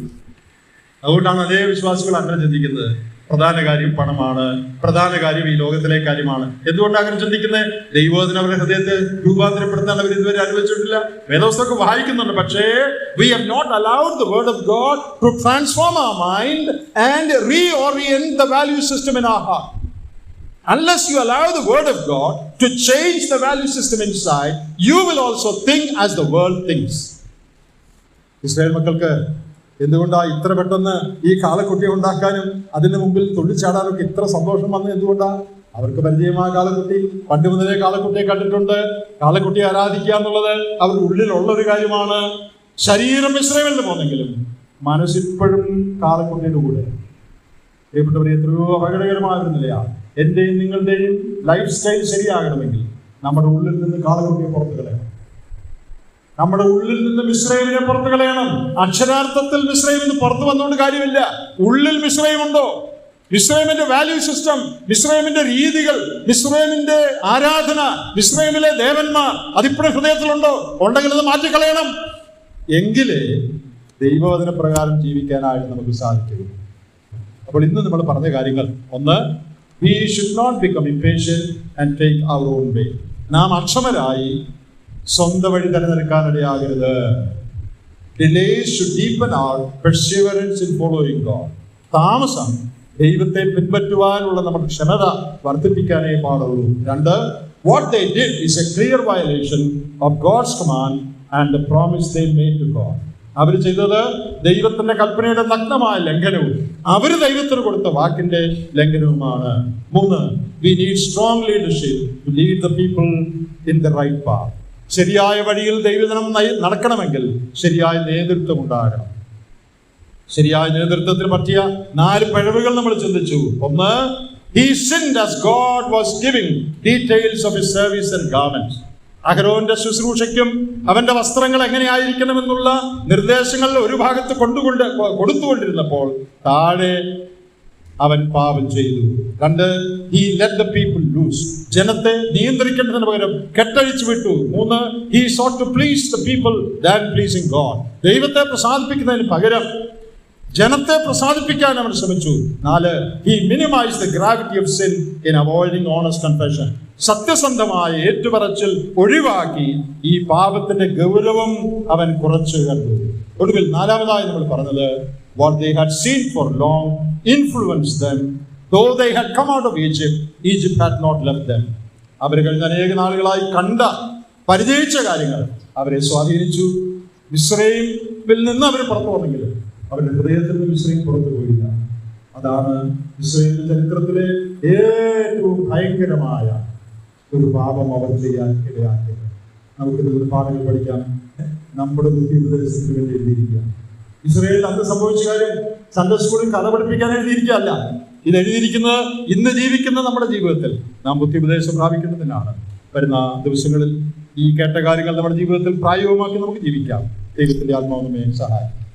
Speaker 1: അതുകൊണ്ടാണ് അതേ വിശ്വാസികൾ അങ്ങനെ ചിന്തിക്കുന്നത്. പ്രധാന കാര്യം പണമാണ്, പ്രധാന കാര്യം ഈ ലോകത്തിലെ കാര്യമാണ്. എന്തുകൊണ്ടാണ് അങ്ങനെ ചിന്തിക്കുന്നത്? ദൈവവചനം അവരുടെ ഹൃദയത്തെ രൂപാന്തരപ്പെടുത്താൻ അവർ ഇതുവരെ അനുവദിച്ചിട്ടില്ല. വേദപുസ്തകം വായിക്കുന്നുണ്ട്, പക്ഷേ we have not allowed the word of God to transform our mind and reorient the value system in our heart. Unless you allow the word of God to change the value system inside, you will also think as the world thinks. Israel മക്കൾക്ക് എന്തുകൊണ്ടാ ഇത്ര പെട്ടെന്ന് ഈ കാളക്കുട്ടിയെ ഉണ്ടാക്കാനും അതിന് മുമ്പിൽ തുള്ളിച്ചാടാനൊക്കെ ഇത്ര സന്തോഷം വന്നത്? എന്തുകൊണ്ടാ? അവർക്ക് പരിചയമായ കാളക്കുട്ടി, പണ്ട് മുതലേ കാളക്കുട്ടിയെ കണ്ടിട്ടുണ്ട്. കാളക്കുട്ടിയെ ആരാധിക്കുക എന്നുള്ളത് അവരുടെ ഉള്ളിലുള്ള ഒരു കാര്യമാണ്. ശരീരം മിസ്രൈമിൽ പോന്നെങ്കിലും മനസ്സിപ്പോഴും കാളക്കുട്ടിയുടെ കൂടെ. പ്രിയപ്പെട്ടവരെ, എത്രയോ അപകടകരമായിരുന്നില്ല. എന്റെയും നിങ്ങളുടെയും ലൈഫ് സ്റ്റൈൽ ശരിയാകണമെങ്കിൽ നമ്മുടെ ഉള്ളിൽ നിന്ന് കാളക്കുട്ടിയെ പുറത്തു കളയണം. നമ്മുടെ ഉള്ളിൽ നിന്ന് മിസ്രൈമിനെ പുറത്തു കളയണം. അക്ഷരാർത്ഥത്തിൽ മിസ്രൈമിന് പുറത്തു വന്നുകൊണ്ട് കാര്യമില്ല. ഉള്ളിൽ മിസ്രൈമുണ്ടോ? മിസ്രൈമിന്റെ വാല്യൂ സിസ്റ്റം, മിസ്രൈമിന്റെ രീതികൾ, മിസ്രൈമിന്റെ ആരാധന, മിസ്രൈമിലെ ദേവന്മാർ അതിപ്പോഴും ഹൃദയത്തിലുണ്ടോ? ഉണ്ടെങ്കിൽ അത് മാറ്റിക്കളയണം. എങ്കിലേ ദൈവവചന പ്രകാരം ജീവിക്കാനായിട്ട് നമുക്ക് സാധിക്കും. അപ്പോൾ ഇന്ന് നമ്മൾ പറഞ്ഞ കാര്യങ്ങൾ, ഒന്ന്, we should not become impatient and take our own way. നാം അക്ഷമരായി സ്വന്തം വഴി തിരഞ്ഞെടുക്കാനിടയാകരുത്. Delays should deepen our perseverance in following God. താമസം ദൈവത്തെ പിൻപറ്റുവാനുള്ള നമ്മുടെ ക്ഷമത വർദ്ധിപ്പിക്കാനേ പാടുള്ളൂ. രണ്ട്, what they did is a clear violation of God's command and the promise they made to God. അവർ ചെയ്തത് ദൈവത്തിന്റെ കൽപ്പനയുടെ നഗ്നമായ ലംഘനവും അവർ ദൈവത്തിന് കൊടുത്ത വാക്കിന്റെ ലംഘനവുമാണ്. മൂന്ന്, we need strong leadership to lead the people in the right path. ശരിയായ വഴിയിൽ ദൈവജനം നടക്കണമെങ്കിൽ ശരിയായ നേതൃത്വം ഉണ്ടാകണം. ശരിയായ നേതൃത്വത്തിന് പറ്റിയ 4 പിഴവുകൾ നമ്മൾ ചിന്തിച്ചു. ഒന്ന്, he sinned as God was giving details of his service and garments. അഹരോന്റെ ശുശ്രൂഷയ്ക്കും അവന്റെ വസ്ത്രങ്ങൾ എങ്ങനെയായിരിക്കണമെന്നുള്ള നിർദ്ദേശങ്ങൾ ഒരു ഭാഗത്ത് കൊടുത്തുകൊണ്ടിരുന്നപ്പോൾ താഴെ അവൻ പാപം ചെയ്തു. രണ്ട്, he let the people loose. ജനത്തെ നിയന്ത്രിക്കേണ്ടതിന് പകരം കെട്ടഴിച്ചു വിട്ടു. മൂന്ന്, he sought to please the people than pleasing God. ദൈവത്തെ പ്രസാദിപ്പിക്കുന്നതിന് പകരം ജനത്തെ പ്രസാദിപ്പിക്കാൻ അവൻ ശ്രമിച്ചു. 4, he minimized the gravity of sin in avoiding honest confession. സത്യസന്ധമായ ഏറ്റുപറച്ചിൽ ഒഴിവാക്കി ഈ പാപത്തിന്റെ ഗൗരവം അവൻ കുറച്ചു കണ്ടു. ഒടുവിൽ 4-ാമതായി നമ്മൾ പറഞ്ഞത്, what they had seen for long influenced them. Though they had come out of Egypt, Egypt had not left them. അവർ കഴിഞ്ഞ അനേക നാളുകളായി കണ്ട പരിചയിച്ച കാര്യങ്ങൾ അവരെ സ്വാധീനിച്ചു. മിസ്രയീമിൽ നിന്ന് അവർ പുറത്തു വന്നെങ്കിലും അവരുടെ ഹൃദയത്തിൽ നിന്ന് മിസ്രയീം പുറത്തു പോയില്ല. അതാണ് ഇസ്രായേലിന്റെ ചരിത്രത്തിലെ ഏറ്റവും ഭയങ്കരമായ ഒരു പാപം അവർ ചെയ്യാൻ ഇടയാക്കിയത്. നമുക്കിത് ഒരു പാഠങ്ങൾ പഠിക്കാം. നമ്മുടെ ബുദ്ധി ഉപദേശത്തിന് വേണ്ടി എഴുതിയിരിക്കുക. ഇസ്രായേലിൽ അന്ന് സംഭവിച്ച കാര്യം സൺഡേ സ്കൂളിൽ കഥ പഠിപ്പിക്കാൻ എഴുതിയിരിക്കുകയല്ല. ഇത് എഴുതിയിരിക്കുന്നത് ഇന്ന് ജീവിക്കുന്ന നമ്മുടെ ജീവിതത്തിൽ നാം ബുദ്ധി ഉപദേശം പ്രാപിക്കുന്നതിനാണ്. വരുന്ന ദിവസങ്ങളിൽ ഈ കേട്ട കാര്യങ്ങൾ നമ്മുടെ ജീവിതത്തിൽ പ്രായോഗികമാക്കി നമുക്ക് ജീവിക്കാം. ദൈവത്തിന്റെ ആത്മാവ് നമ്മെ സഹായിക്കും.